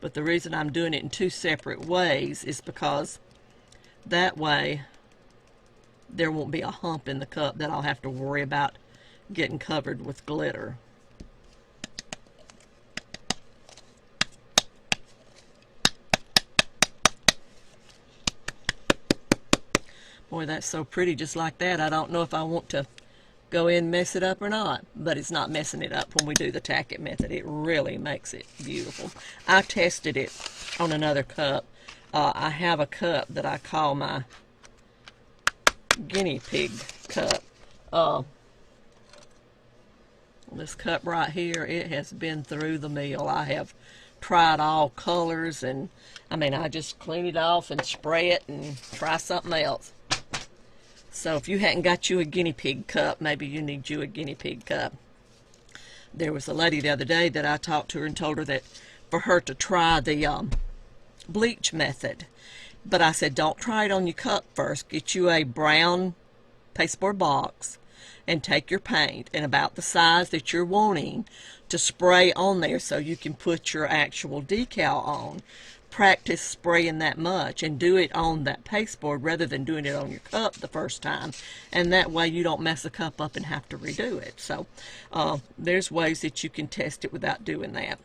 But the reason I'm doing it in 2 separate ways is because that way there won't be a hump in the cup that I'll have to worry about getting covered with glitter. Boy, that's so pretty just like that. I don't know if I want to go in and mess it up or not, but it's not messing it up when we do the tack-it method. It really makes it beautiful. I tested it on another cup. I have a cup that I call my guinea pig cup. This cup right here, it has been through the mill. I have tried all colors, and I mean, I just clean it off and spray it and try something else. So if you hadn't got you a guinea pig cup, maybe you need you a guinea pig cup. There was a lady the other day that I talked to her and told her that for her to try the bleach method. But I said, don't try it on your cup first. Get you a brown pasteboard box and take your paint and about the size that you're wanting to spray on there so you can put your actual decal on. Practice spraying that much and do it on that pasteboard rather than doing it on your cup the first time, and that way you don't mess the cup up and have to redo it. So there's ways that you can test it without doing that.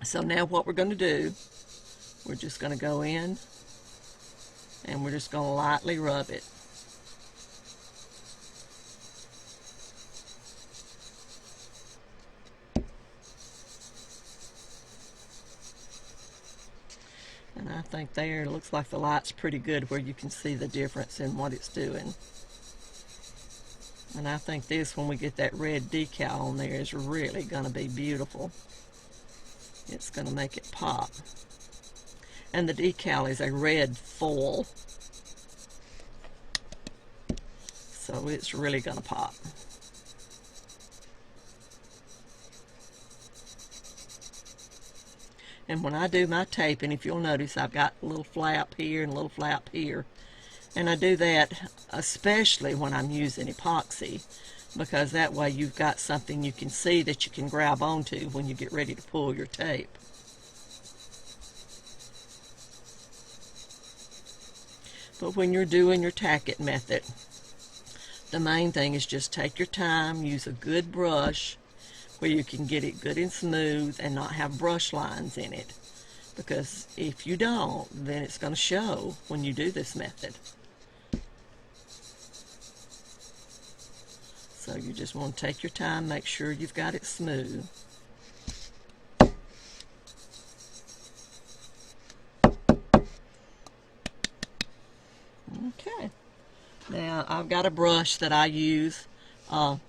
So now what we're going to do, we're just going to go in and we're just going to lightly rub it. And I think there, it looks like the light's pretty good where you can see the difference in what it's doing. And I think this, when we get that red decal on there, is really going to be beautiful. It's going to make it pop. And the decal is a red foil. So it's really going to pop. And when I do my taping, if you'll notice, I've got a little flap here and a little flap here. And I do that especially when I'm using epoxy, because that way you've got something you can see that you can grab onto when you get ready to pull your tape. But when you're doing your tack-it method, the main thing is just take your time, use a good brush where you can get it good and smooth and not have brush lines in it. Because if you don't, then it's going to show when you do this method. So you just want to take your time, make sure you've got it smooth. Okay. Now I've got a brush that I use to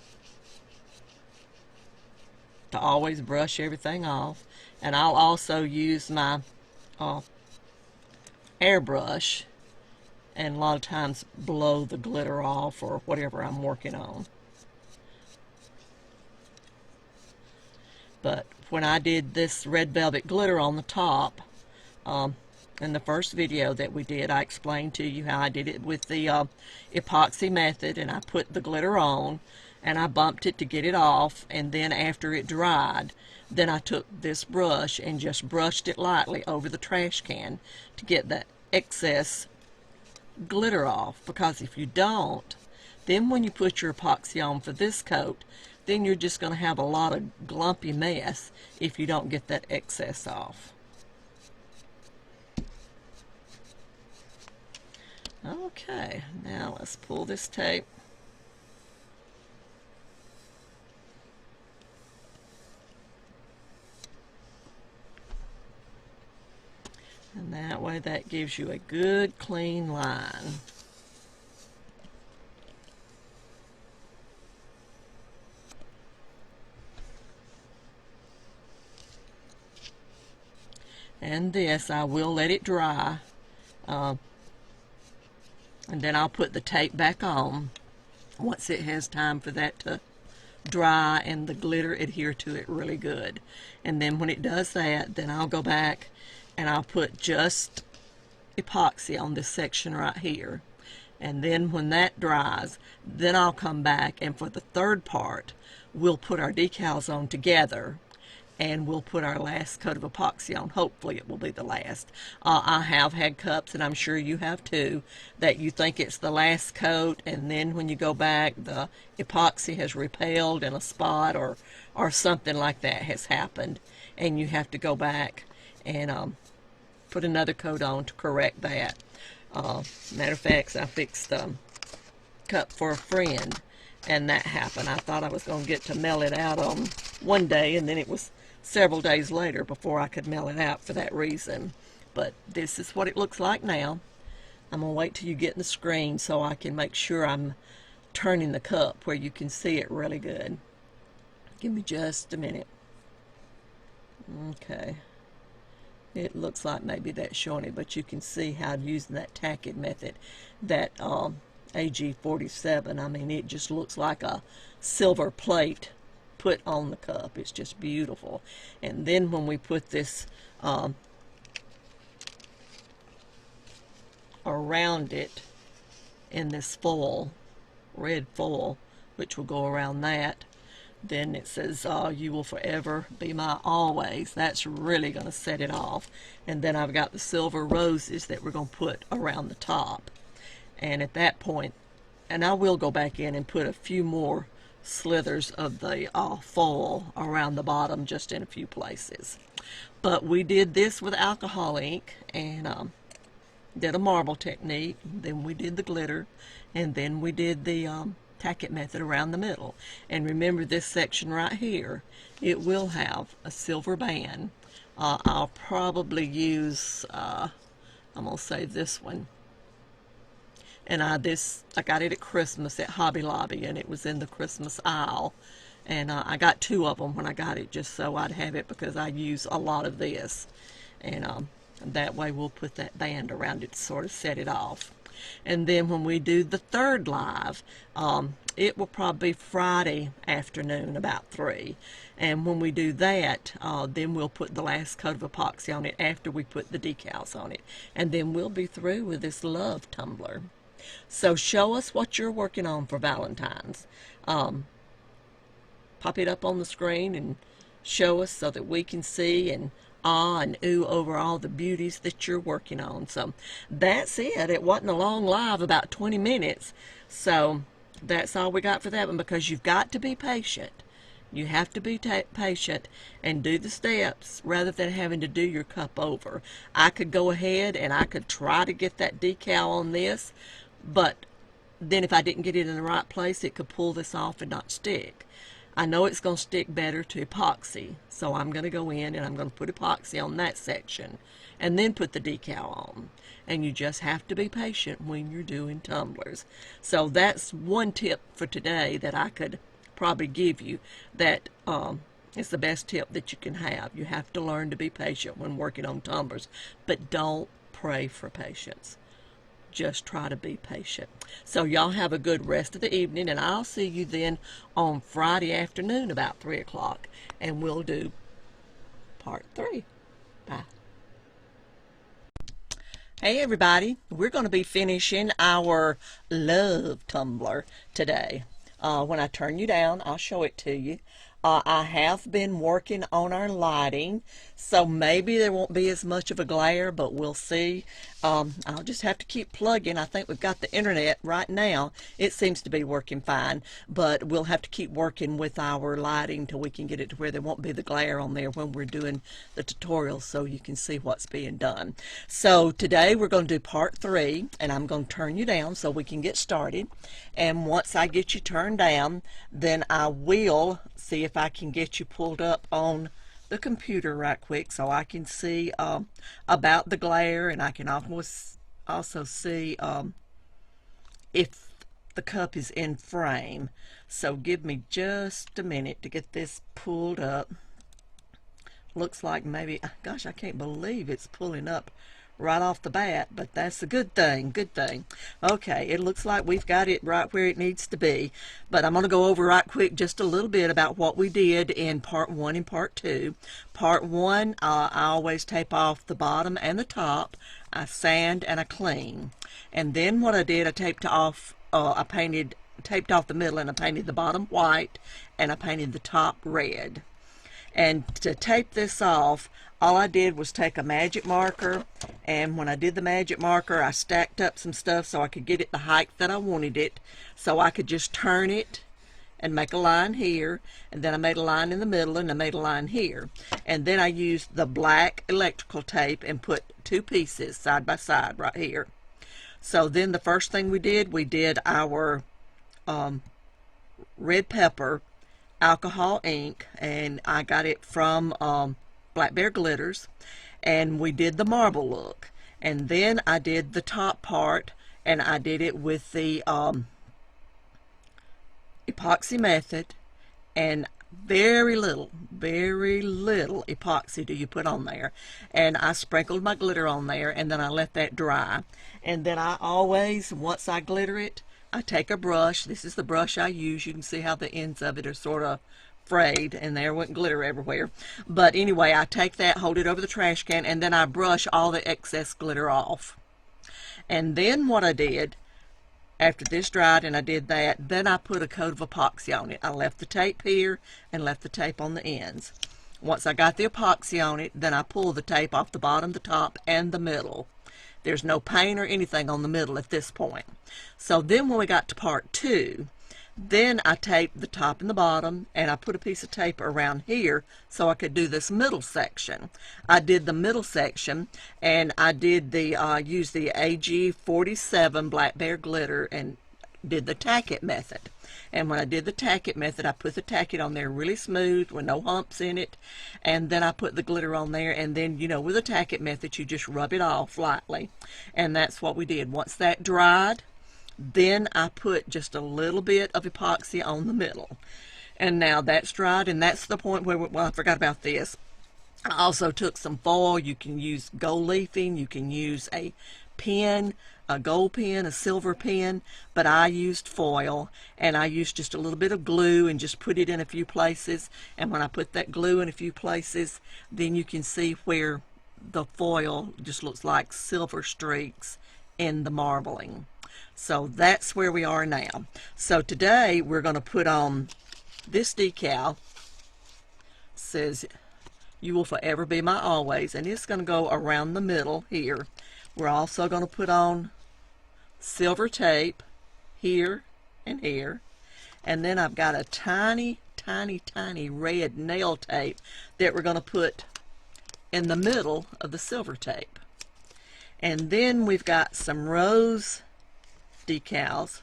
always brush everything off, and I'll also use my airbrush and a lot of times blow the glitter off or whatever I'm working on. But when I did this red velvet glitter on the top, in the first video that we did, I explained to you how I did it with the epoxy method, and I put the glitter on and I bumped it to get it off, and then after it dried, then I took this brush and just brushed it lightly over the trash can to get that excess glitter off. Because if you don't, then when you put your epoxy on for this coat, then you're just going to have a lot of glumpy mess if you don't get that excess off. Okay, now let's pull this tape. And that way that gives you a good clean line. And this, I will let it dry, and then I'll put the tape back on once it has time for that to dry and the glitter adhere to it really good. And then when it does that, then I'll go back and I'll put just epoxy on this section right here. And then when that dries, then I'll come back, and for the third part, we'll put our decals on together, and we'll put our last coat of epoxy on. Hopefully it will be the last. I have had cups, and I'm sure you have too, that you think it's the last coat, and then when you go back, the epoxy has repelled in a spot, or something like that has happened, and you have to go back and put another coat on to correct that. Matter of fact, I fixed a cup for a friend, and that happened. I thought I was going to get to mail it out on one day, and then it was several days later before I could mail it out for that reason. But this is what it looks like now. I'm going to wait till you get in the screen so I can make sure I'm turning the cup where you can see it really good. Give me just a minute. Okay. It looks like maybe that's showing it, but you can see how using that tack-it method, that AG47, I mean, it just looks like a silver plate put on the cup. It's just beautiful. And then when we put this around it in this foil, red foil, which will go around that, then it says, you will forever be my always. That's really going to set it off. And then I've got the silver roses that we're going to put around the top. And at that point, and I will go back in and put a few more slithers of the foil around the bottom, just in a few places. But we did this with alcohol ink, and did a marble technique. Then we did the glitter, and then we did the tack-it method around the middle. And remember, this section right here, it will have a silver band. I'll probably use, I'm going to say this one. And I got it at Christmas at Hobby Lobby, and it was in the Christmas aisle. And I got 2 of them when I got it, just so I'd have it, because I use a lot of this. And that way we'll put that band around it to sort of set it off. And then when we do the third live, it will probably be Friday afternoon about 3. And when we do that, then we'll put the last coat of epoxy on it after we put the decals on it. And then we'll be through with this love tumbler. So show us what you're working on for Valentine's. Pop it up on the screen and show us so that we can see and and ooh over all the beauties that you're working on. So that's it. It wasn't a long live, about 20 minutes. So that's all we got for that one, because you've got to be patient. You have to be patient and do the steps rather than having to do your cup over. I could go ahead and I could try to get that decal on this, but then if I didn't get it in the right place, it could pull this off and not stick. I know it's going to stick better to epoxy, so I'm going to go in and I'm going to put epoxy on that section and then put the decal on. And you just have to be patient when you're doing tumblers. So that's one tip for today that I could probably give you, that is the best tip that you can have. You have to learn to be patient when working on tumblers, but don't pray for patience. Just try to be patient. So y'all have a good rest of the evening, and I'll see you then on Friday afternoon about 3 o'clock, and we'll do part 3. Bye. Hey everybody, we're going to be finishing our love tumbler today. When I turn you down, I'll show it to you. I have been working on our lighting, so maybe there won't be as much of a glare, but we'll see. I'll just have to keep plugging. I think we've got the internet right now. It seems to be working fine, but we'll have to keep working with our lighting till we can get it to where there won't be the glare on there when we're doing the tutorial, so you can see what's being done. So today we're going to do part 3, and I'm going to turn you down so we can get started. And once I get you turned down, then I will see if I can get you pulled up on the computer right quick so I can see about the glare, and I can also see if the cup is in frame. So give me just a minute to get this pulled up. Looks like maybe, gosh, I can't believe it's pulling up right off the bat, but that's a good thing. Okay, it looks like we've got it right where it needs to be, but I'm going to go over right quick just a little bit about what we did in part 1 and part 2. Part 1, I always tape off the bottom and the top. I sand and I clean, and then what I did, I taped off taped off the middle, and I painted the bottom white and I painted the top red. And to tape this off, all I did was take a magic marker, and when I did the magic marker, I stacked up some stuff so I could get it the height that I wanted it, so I could just turn it and make a line here, and then I made a line in the middle, and I made a line here. And then I used the black electrical tape and put 2 pieces side by side right here. So then the first thing we did our red pepper alcohol ink, and I got it from Black Bear Glitters, and we did the marble look. And then I did the top part, and I did it with the epoxy method, and very little epoxy do you put on there. And I sprinkled my glitter on there, and then I let that dry. And then I always, once I glitter it, I take a brush. This is the brush I use. You can see how the ends of it are sort of frayed, and there went glitter everywhere. But anyway, I take that, hold it over the trash can, and then I brush all the excess glitter off. And then what I did, after this dried and I did that, then I put a coat of epoxy on it. I left the tape here and left the tape on the ends. Once I got the epoxy on it, then I pulled the tape off the bottom, the top, and the middle. There's no paint or anything on the middle at this point. So then when we got to part 2, then I taped the top and the bottom, and I put a piece of tape around here so I could do this middle section. I did the middle section, and I did the use the AG47 Black Bear glitter and did the tack-it method. And when I did the tack-it method, I put the tack-it on there really smooth with no humps in it, and then I put the glitter on there, and then, you know, with the tack-it method, you just rub it off lightly. And that's what we did. Once that dried, then I put just a little bit of epoxy on the middle. And now that's dried, and that's the point where, well, I forgot about this. I also took some foil. You can use gold leafing, you can use a pen, a gold pen, a silver pen, but I used foil, and I used just a little bit of glue and just put it in a few places. And when I put that glue in a few places, then you can see where the foil just looks like silver streaks in the marbling. So that's where we are now. So today we're going to put on this decal. It says, "You will forever be my always," and it's going to go around the middle here. We're also going to put on silver tape here and here. And then I've got a tiny, tiny, tiny red nail tape that we're going to put in the middle of the silver tape. And then we've got some rose decals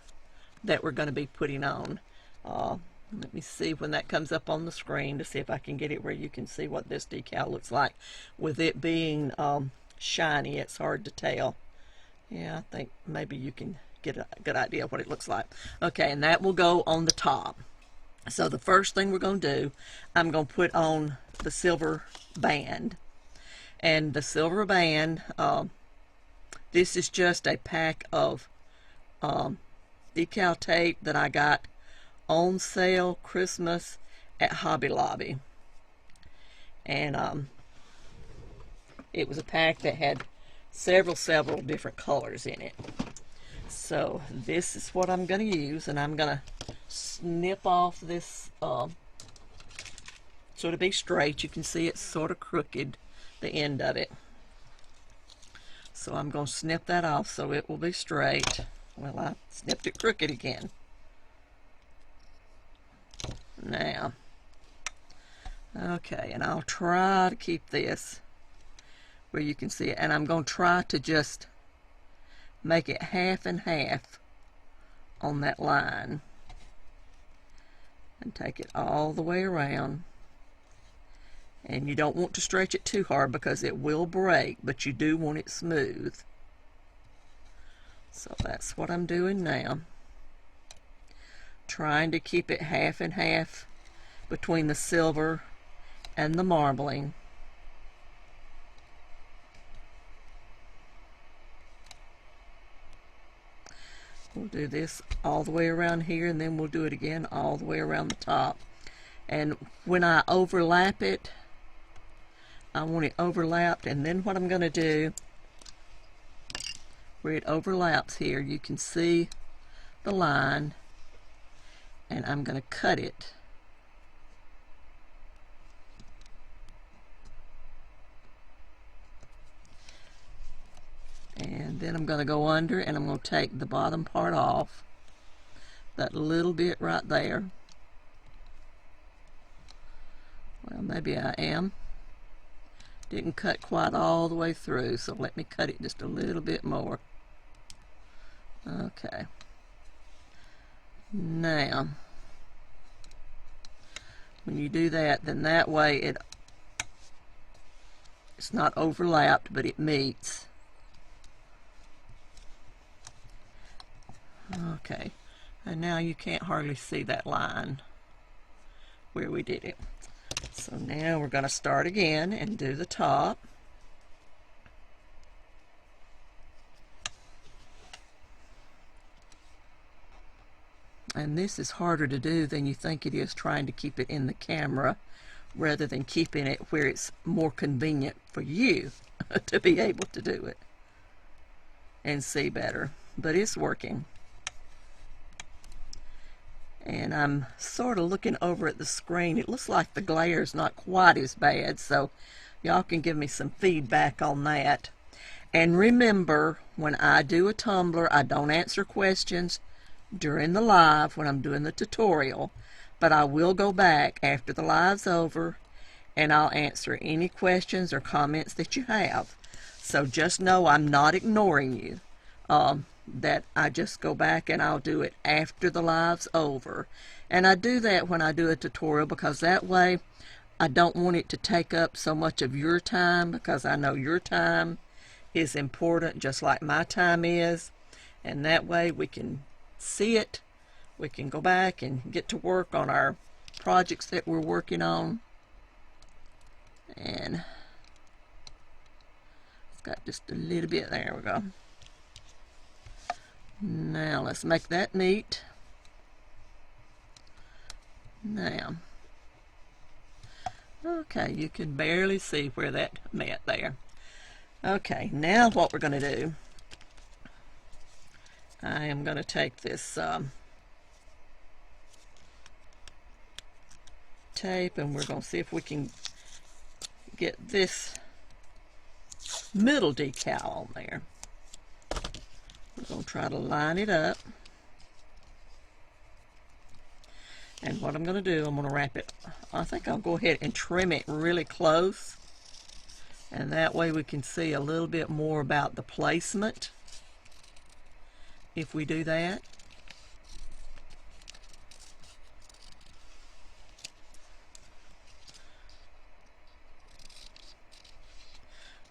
that we're going to be putting on. Let me see when that comes up on the screen to see if I can get it where you can see what this decal looks like. With it being shiny, it's hard to tell. Yeah, I think maybe you can get a good idea of what it looks like. Okay, and that will go on the top. So the first thing we're going to do, I'm going to put on the silver band. And the silver band, this is just a pack of decal tape that I got on sale Christmas at Hobby Lobby. And it was a pack that had several different colors in it. So this is what I'm going to use, and I'm going to snip off this so to be straight. You can see it's sort of crooked, the end of it. So I'm going to snip that off so it will be straight. Well, I snipped it crooked again. Now, okay, and I'll try to keep this where you can see it, and I'm going to try to just make it half and half on that line and take it all the way around. And you don't want to stretch it too hard because it will break, but you do want it smooth. So that's what I'm doing now. Trying to keep it half and half between the silver and the marbling. We'll do this all the way around here, and then we'll do it again all the way around the top. And when I overlap it, I want it overlapped, and then what I'm going to do, where it overlaps here, you can see the line, and I'm going to cut it. And then I'm going to go under, and I'm going to take the bottom part off, that little bit right there. Well, maybe I am. Didn't cut quite all the way through, so let me cut it just a little bit more. Okay. Now, when you do that, then that way it's not overlapped, but it meets. Okay, and now you can't hardly see that line where we did it. So now we're going to start again and do the top. And this is harder to do than you think it is, trying to keep it in the camera rather than keeping it where it's more convenient for you to be able to do it and see better. But it's working. And I'm sort of looking over at the screen. It looks like the glare is not quite as bad, so y'all can give me some feedback on that. And remember, when I do a tumbler, I don't answer questions during the live when I'm doing the tutorial, but I will go back after the live's over and I'll answer any questions or comments that you have. So just know I'm not ignoring you. That I just go back and I'll do it after the live's over. And I do that when I do a tutorial because that way I don't want it to take up so much of your time, because I know your time is important just like my time is, and that way we can see it, we can go back and get to work on our projects that we're working on. And it's got just a little bit, there we go. Now let's make that neat. Now, okay, you can barely see where that met there. Okay, now what we're going to do, I am going to take this tape, and we're going to see if we can get this middle decal on there. We're going to try to line it up. And what I'm going to do, I'm going to wrap it. I think I'll go ahead and trim it really close. And that way we can see a little bit more about the placement if we do that.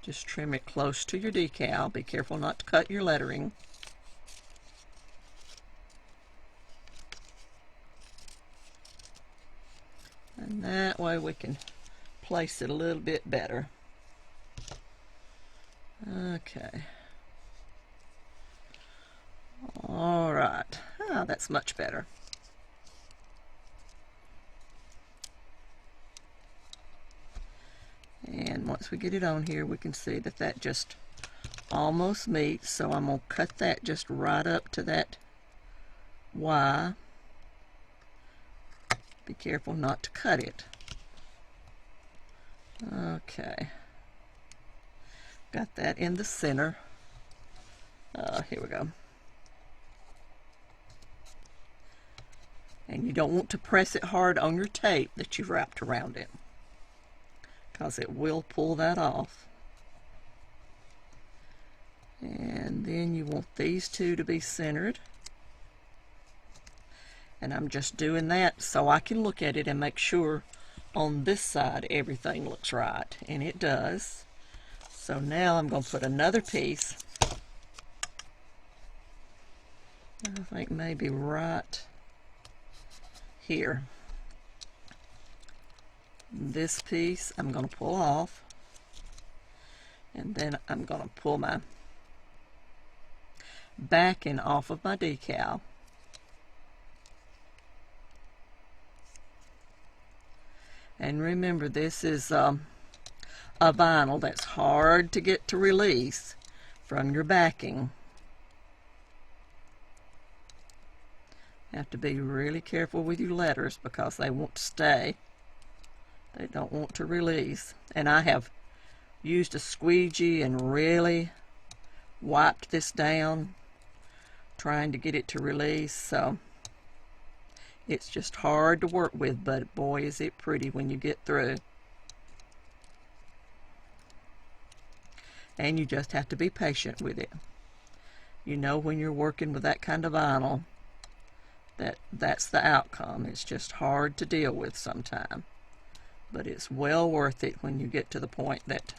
Just trim it close to your decal. Be careful not to cut your lettering. And that way we can place it a little bit better. Okay. All right. Ah, that's much better. And once we get it on here, we can see that that just almost meets. So I'm going to cut that just right up to that Y. Be careful not to cut it. Okay. Got that in the center. Here we go. And you don't want to press it hard on your tape that you've wrapped around it, because it will pull that off. And then you want these two to be centered. And I'm just doing that so I can look at it and make sure on this side everything looks right. And it does. So now I'm going to put another piece. I think maybe right here. This piece I'm going to pull off. And then I'm going to pull my backing off of my decal. And remember, this is a vinyl that's hard to get to release from your backing. You have to be really careful with your letters because they won't stay. They don't want to release. And I have used a squeegee and really wiped this down trying to get it to release. So it's just hard to work with, but boy is it pretty when you get through. And you just have to be patient with it. You know, when you're working with that kind of vinyl, that's the outcome. It's just hard to deal with sometimes, but it's well worth it when you get to the point that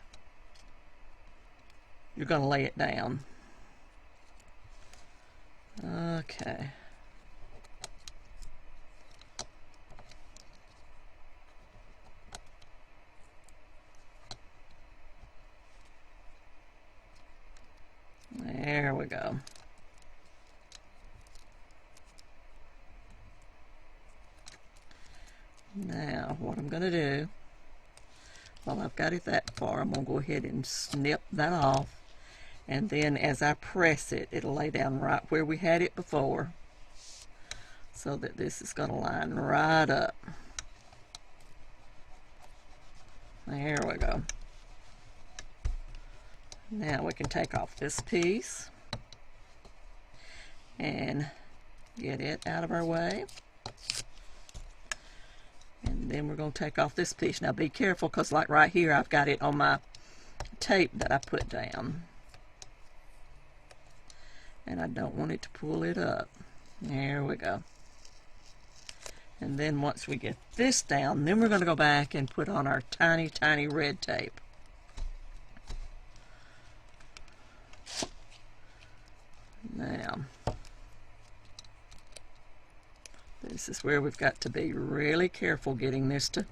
you're going to lay it down. Okay. There we go. Now, what I'm going to do, well, I've got it that far, I'm going to go ahead and snip that off. And then as I press it, it'll lay down right where we had it before, so that this is going to line right up. There we go. Now we can take off this piece and get it out of our way. And then we're going to take off this piece. Now be careful, because like right here, I've got it on my tape that I put down. And I don't want it to pull it up. There we go. And then once we get this down, then we're going to go back and put on our tiny, tiny red tape. Now, this is where we've got to be really careful getting this to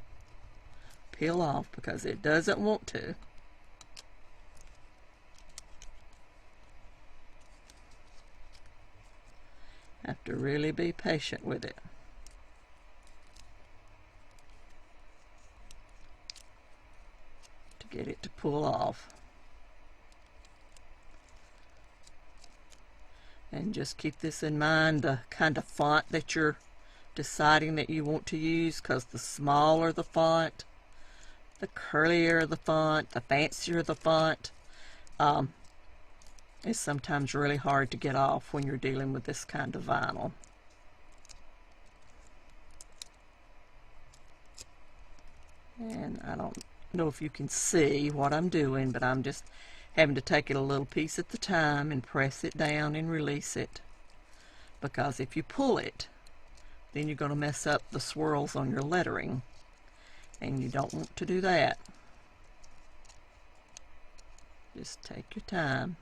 peel off, because it doesn't want to. Have to really be patient with it. To get it to pull off. And just keep this in mind, the kind of font that you're deciding that you want to use, because the smaller the font, the curlier the font, the fancier the font, it's sometimes really hard to get off when you're dealing with this kind of vinyl. And I don't know if you can see what I'm doing, but I'm just having to take it a little piece at the time and press it down and release it, because if you pull it, then you're going to mess up the swirls on your lettering, and you don't want to do that. Just take your time.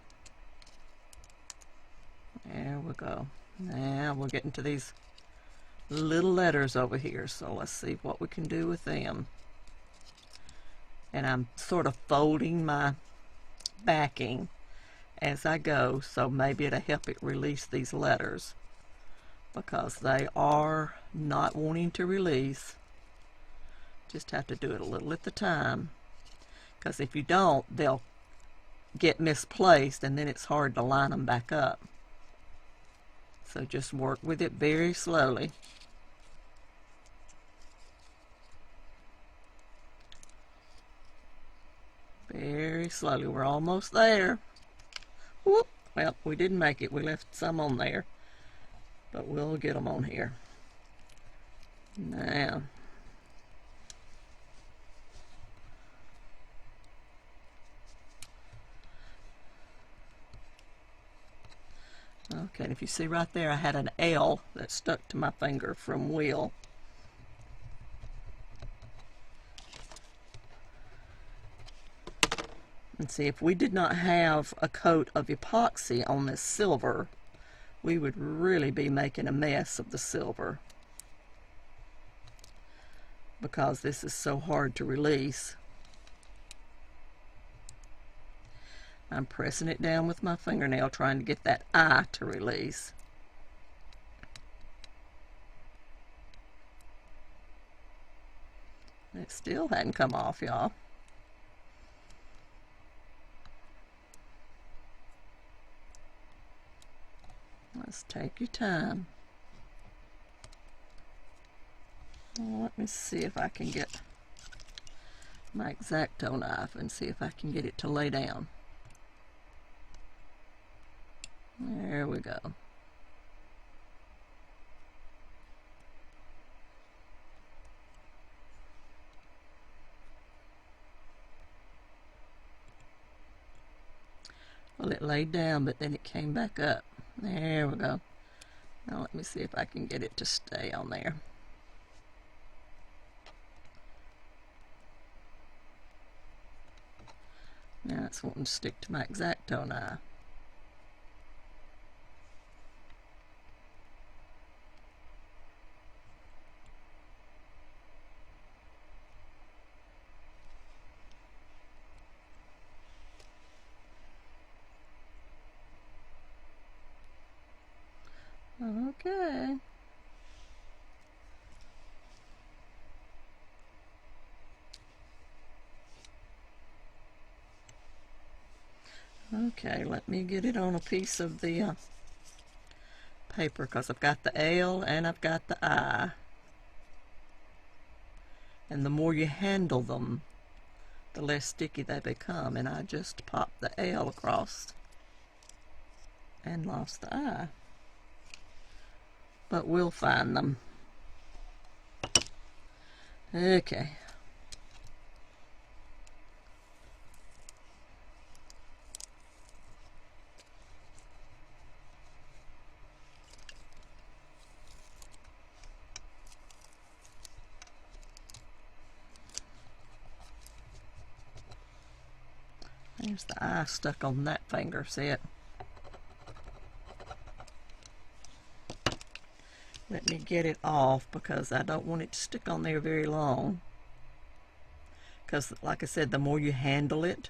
There we go. Now we're getting to these little letters over here, so let's see what we can do with them. And I'm sort of folding my backing as I go, so maybe it'll help it release these letters, because they are not wanting to release. Just have to do it a little at a time, because if you don't, they'll get misplaced and then it's hard to line them back up. So just work with it very slowly. Very slowly. We're almost there. Whoop. Well, we didn't make it. We left some on there, but we'll get them on here. Now, okay, and if you see right there, I had an L that stuck to my finger from wheel. And see, if we did not have a coat of epoxy on this silver, we would really be making a mess of the silver, because this is so hard to release. I'm pressing it down with my fingernail, trying to get that I to release. It still hadn't come off, y'all. Let's take your time. Well, let me see if I can get my X-Acto knife and see if I can get it to lay down. There we go. Well, it laid down, but then it came back up. There we go. Now let me see if I can get it to stay on there. Now it's wanting to stick to my X-Acto knife. Okay. Okay, let me get it on a piece of the paper, because I've got the L and I've got the I. And the more you handle them, the less sticky they become. And I just popped the L across and lost the I. But we'll find them. Okay. There's the eye stuck on that finger, see it? Let me get it off, because I don't want it to stick on there very long. Because, like I said, the more you handle it,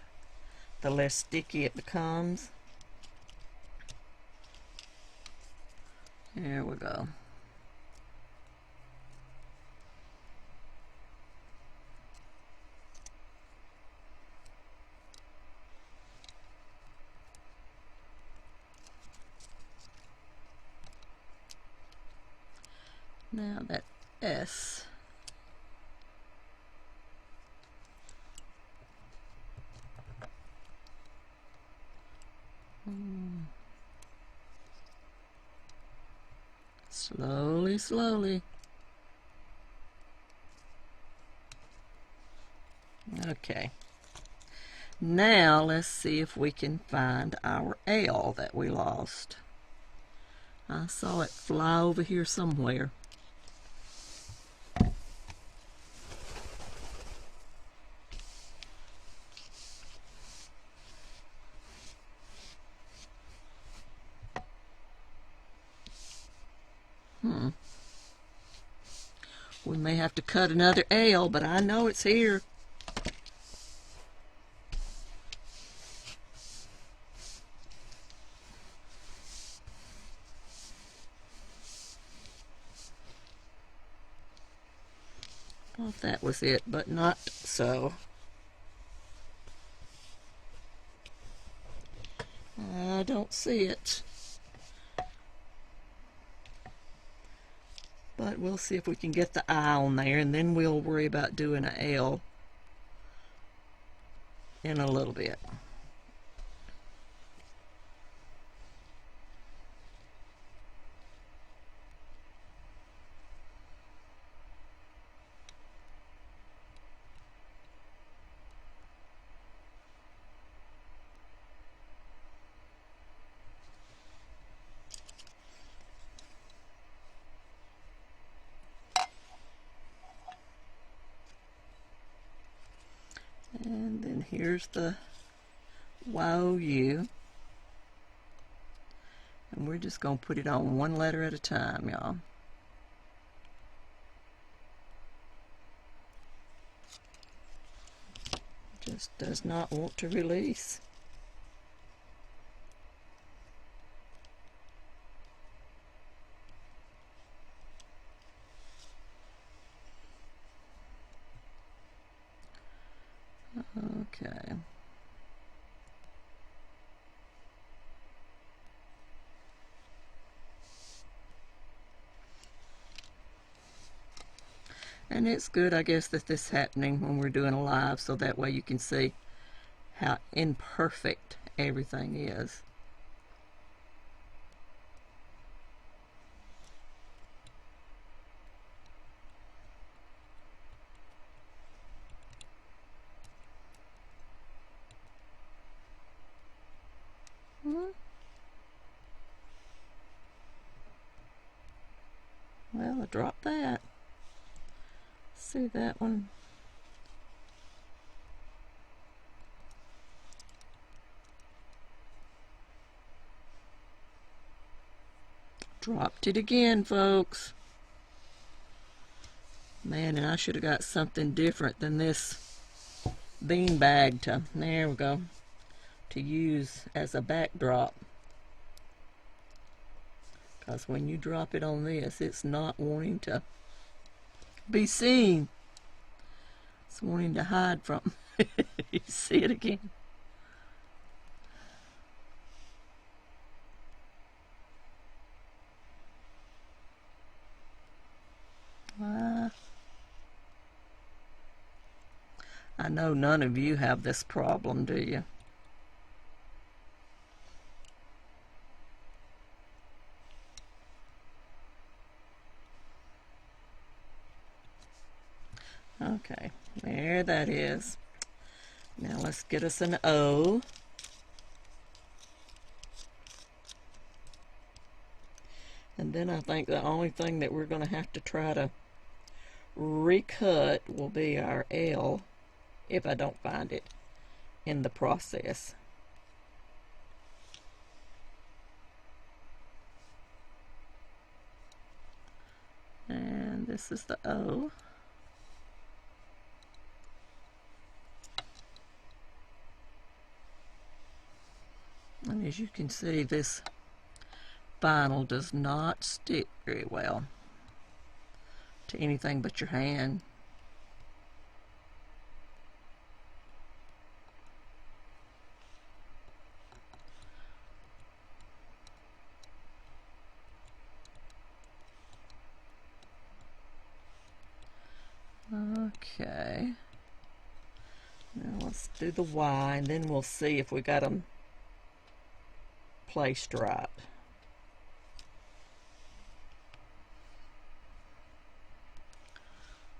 the less sticky it becomes. There we go. Now that S. Slowly, slowly. Okay. Now let's see if we can find our L that we lost. I saw it fly over here somewhere. We may have to cut another L, but I know it's here. Thought that was it, but not so. I don't see it. But we'll see if we can get the I on there, and then we'll worry about doing an L in a little bit. And then here's the YOU. And we're just going to put it on one letter at a time, y'all. Just does not want to release. Okay. And it's good, I guess, that this is happening when we're doing a live, so that way you can see how imperfect everything is. Well, I dropped that. See that one? Dropped it again, folks. Man, and I should have got something different than this bean bag to, there we go, to use as a backdrop. Because when you drop it on this, it's not wanting to be seen. It's wanting to hide from. You see it again. I know none of you have this problem, do you? Okay, there that is. Now let's get us an O. And then I think the only thing that we're going to have to try to recut will be our L, if I don't find it in the process. And this is the O. And as you can see, this vinyl does not stick very well to anything but your hand. Okay, now let's do the Y, and then we'll see if we got them placed right.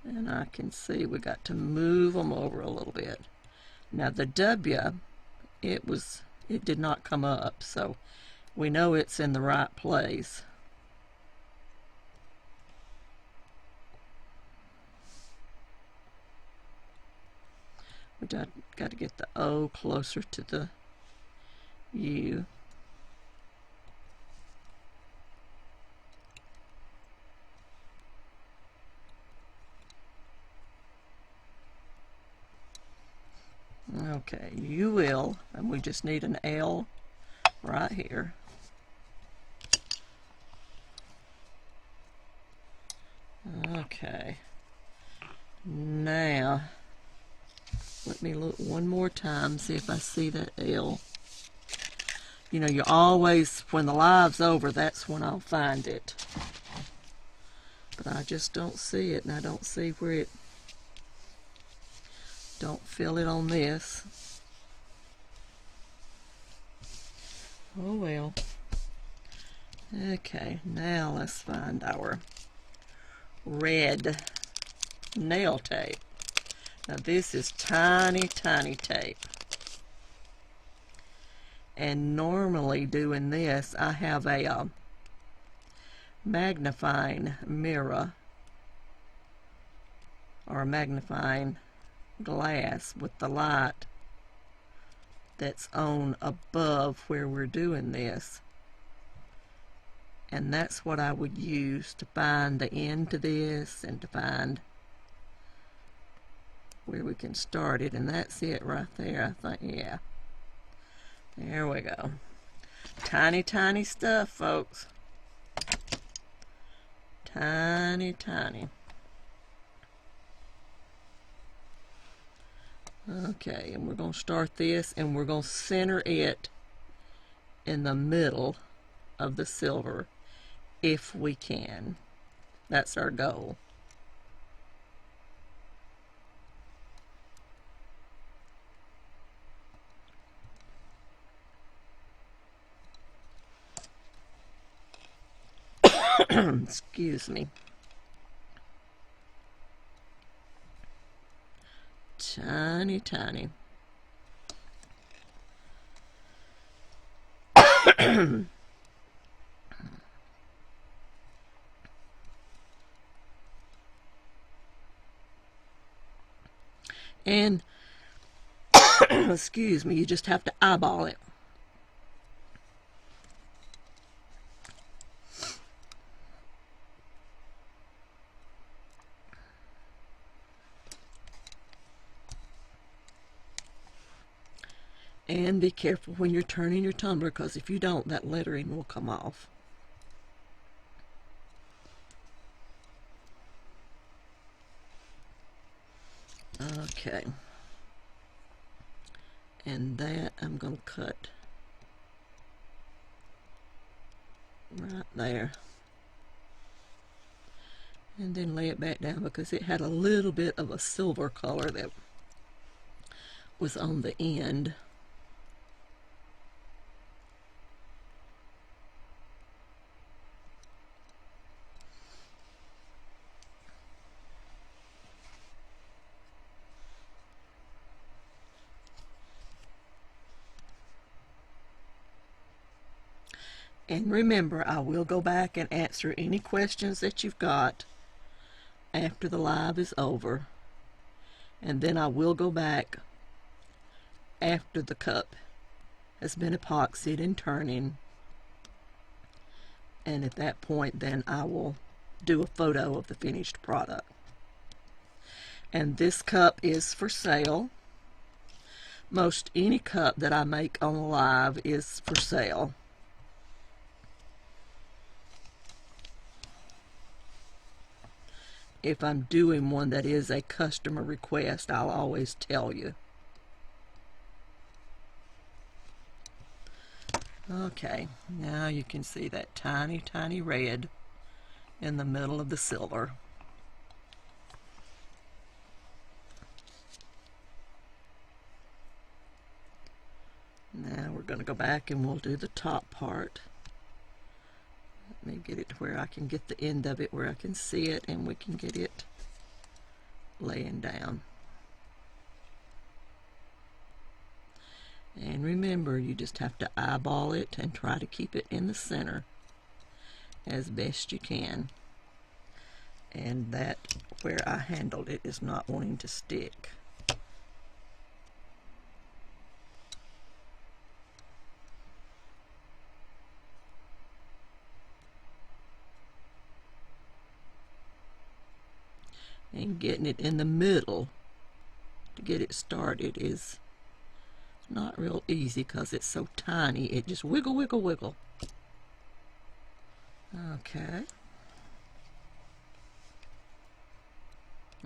And I can see we got to move them over a little bit. Now the W, it did not come up, so we know it's in the right place. We got to get the O closer to the U. Okay, you will, and we just need an L right here. Okay, now let me look one more time, see if I see that L. You know, you always, when the live's over, that's when I'll find it. But I just don't see it, and I don't see where it, don't feel it on this. Oh well. Okay, now let's find our red nail tape. Now this is tiny, tiny tape. And normally doing this, I have a magnifying mirror or a magnifying glass with the light that's on above where we're doing this. And that's what I would use to find the end to this and to find where we can start it. And that's it right there, I think. Yeah. There we go. Tiny, tiny stuff, folks. Tiny, tiny. Okay, and we're going to start this, and we're going to center it in the middle of the silver if we can. That's our goal. Excuse me. Tiny, tiny. And excuse me, you just have to eyeball it. And be careful when you're turning your tumbler, because if you don't, that lettering will come off. Okay. And that I'm going to cut right there. And then lay it back down, because it had a little bit of a silver color that was on the end. And remember, I will go back and answer any questions that you've got after the live is over. And then I will go back after the cup has been epoxied and turning. And at that point, then I will do a photo of the finished product. And this cup is for sale. Most any cup that I make on live is for sale. if I'm doing one that is a customer request, I'll always tell you. Okay, now you can see that tiny, tiny red in the middle of the silver. Now we're going to go back and we'll do the top part. Let me get it to where I can get the end of it where I can see it and we can get it laying down. And remember, you just have to eyeball it and try to keep it in the center as best you can. And that where I handled it is not wanting to stick. And getting it in the middle to get it started is not real easy because it's so tiny. It just wiggle, wiggle, wiggle. Okay.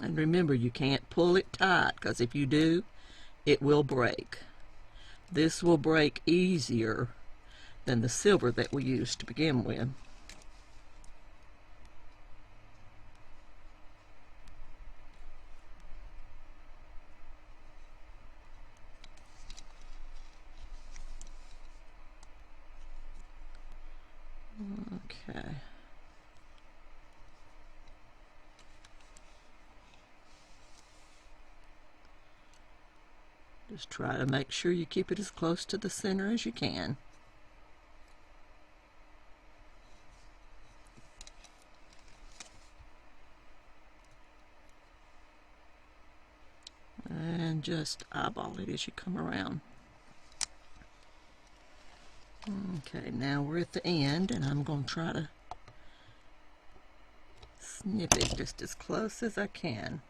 And remember, you can't pull it tight because if you do, it will break. This will break easier than the silver that we used to begin with. Okay. Just try to make sure you keep it as close to the center as you can. And just eyeball it as you come around. Okay, now we're at the end, and I'm going to try to snip it just as close as I can.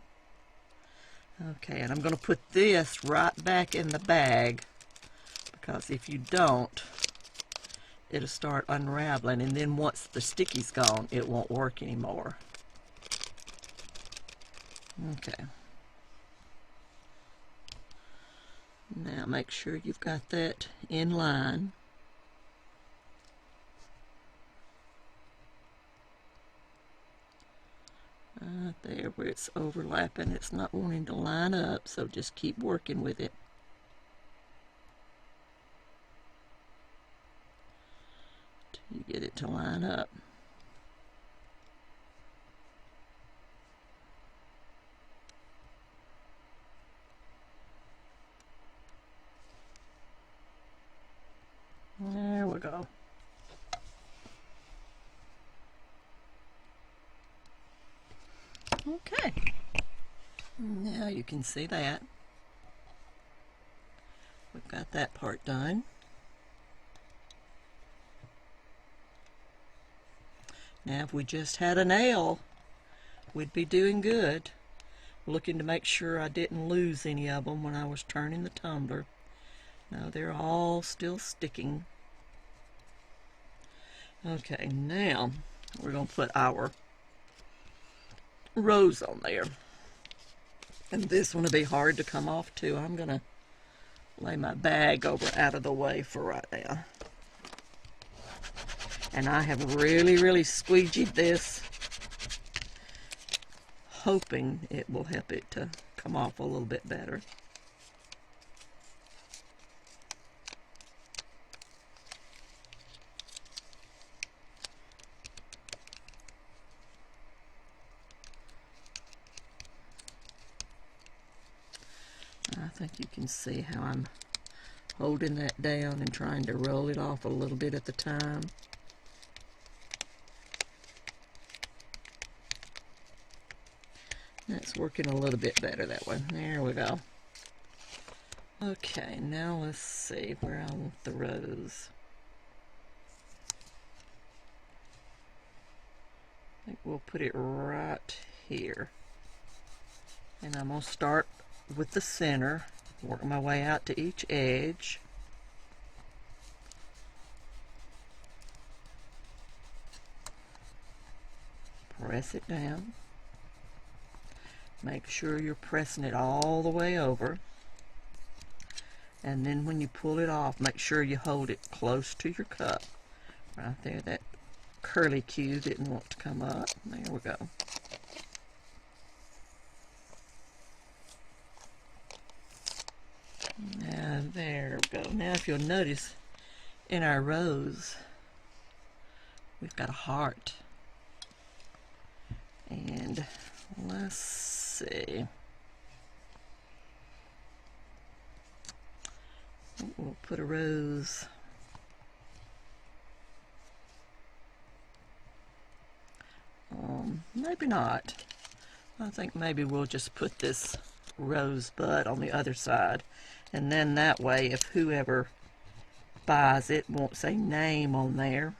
Okay, and I'm going to put this right back in the bag, because if you don't, it'll start unraveling, and then once the sticky's gone, it won't work anymore. Okay. Now make sure you've got that in line. There where it's overlapping, it's not wanting to line up, so just keep working with it. Till you get it to line up. There we go. Okay, now you can see that. We've got that part done. Now if we just had a nail, we'd be doing good. Looking to make sure I didn't lose any of them when I was turning the tumbler. No, they're all still sticking. Okay, now we're going to put our rose on there. And this one will be hard to come off too. I'm going to lay my bag over out of the way for right now. And I have really, really squeegeed this, hoping it will help it to come off a little bit better. I think you can see how I'm holding that down and trying to roll it off a little bit at a time. That's working a little bit better that way. There we go. Okay, now let's see where I want the rose. I think we'll put it right here. And I'm going to start with the center, work my way out to each edge. Press it down. Make sure you're pressing it all the way over. And then when you pull it off, make sure you hold it close to your cup. Right there, that curly Q didn't want to come up. There we go. Now, there we go. Now, if you'll notice, in our rose, we've got a heart. And let's see. We'll put a rose. Maybe not. I think maybe we'll just put this rosebud on the other side. And then that way, if whoever buys it won't say name on there,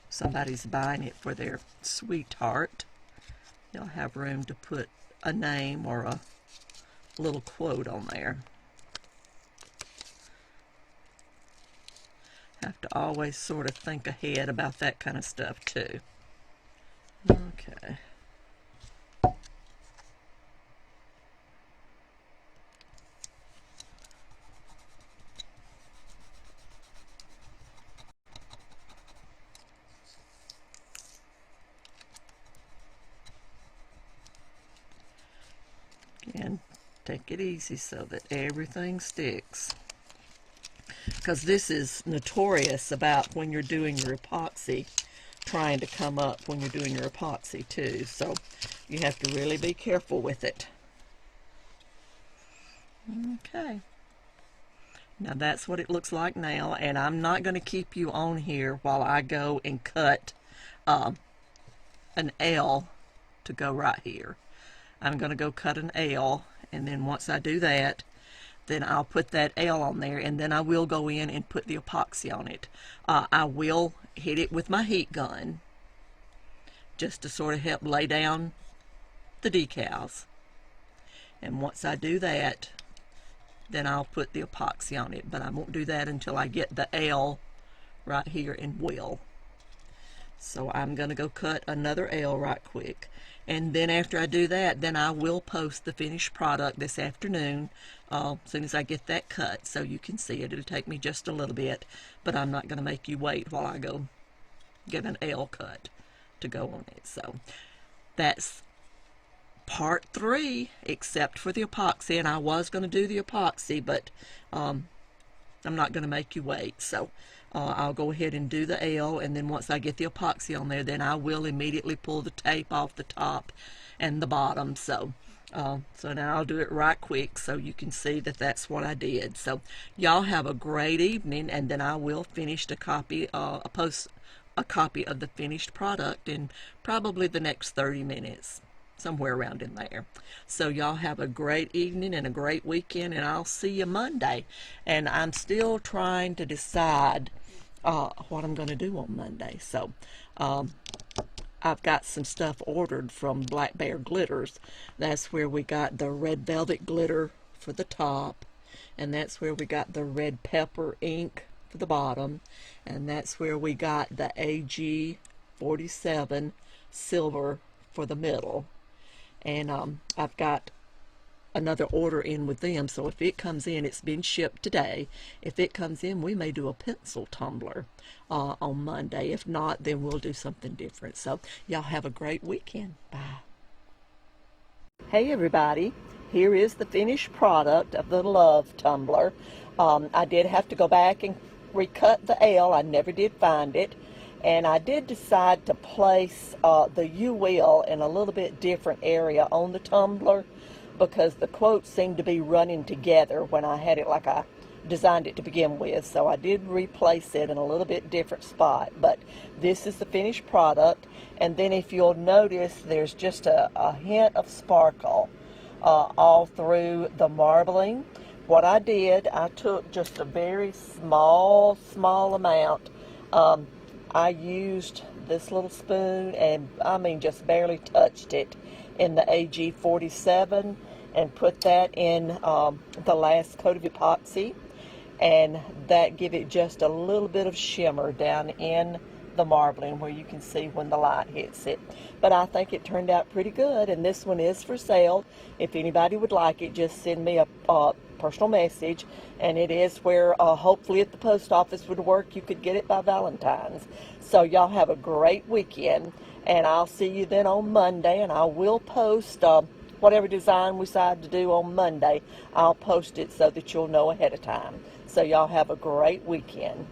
somebody's buying it for their sweetheart, they'll have room to put a name or a little quote on there. Have to always sort of think ahead about that kind of stuff too. Okay. Again, take it easy so that everything sticks. Because this is notorious about when you're doing your epoxy, trying to come up when you're doing your epoxy too. So you have to really be careful with it. Okay. Now that's what it looks like now, and I'm not going to keep you on here while I go and cut an L to go right here. I'm going to go cut an L, and then once I do that, then I'll put that L on there, and then I will go in and put the epoxy on it. I will hit it with my heat gun just to sort of help lay down the decals. And once I do that, then I'll put the epoxy on it, but I won't do that until I get the L right here in Will. So I'm going to go cut another L right quick. And then after I do that, then I will post the finished product this afternoon as soon as I get that cut, so you can see it. It'll take me just a little bit, but I'm not going to make you wait while I go get an L cut to go on it. So that's part 3, except for the epoxy. And I was going to do the epoxy, but I'm not going to make you wait. So I'll go ahead and do the L, and then once I get the epoxy on there, then I will immediately pull the tape off the top and the bottom. So now I'll do it right quick so you can see that that's what I did. So y'all have a great evening, and then I will finish the copy, post a copy of the finished product in probably the next 30 minutes. Somewhere around in there. So y'all have a great evening and a great weekend, and I'll see you Monday. And I'm still trying to decide what I'm going to do on Monday. So I've got some stuff ordered from Black Bear Glitters. That's where we got the red velvet glitter for the top, and that's where we got the red pepper ink for the bottom, and that's where we got the AG 47 silver for the middle. And I've got another order in with them, so if it comes in, it's been shipped today. If it comes in, we may do a pencil tumbler on Monday. If not, then we'll do something different. So y'all have a great weekend. Bye. Hey everybody, here is the finished product of the Love Tumbler. I did have to go back and recut the L. I never did find it. And I did decide to place the You Will in a little bit different area on the tumbler, because the quotes seemed to be running together when I had it like I designed it to begin with. So I did replace it in a little bit different spot. But this is the finished product. And then if you'll notice, there's just a hint of sparkle all through the marbling. What I did, I took just a very small amount. I used this little spoon, and I mean just barely touched it, in the AG 47, and put that in the last coat of epoxy, and that give it just a little bit of shimmer down in the marbling where you can see when the light hits it. But I think it turned out pretty good, and this one is for sale. If anybody would like it, just send me a personal message, and it is where hopefully if the post office would work, you could get it by Valentine's. So y'all have a great weekend, and I'll see you then on Monday, and I will post whatever design we decide to do on Monday. I'll post it so that you'll know ahead of time. So y'all have a great weekend.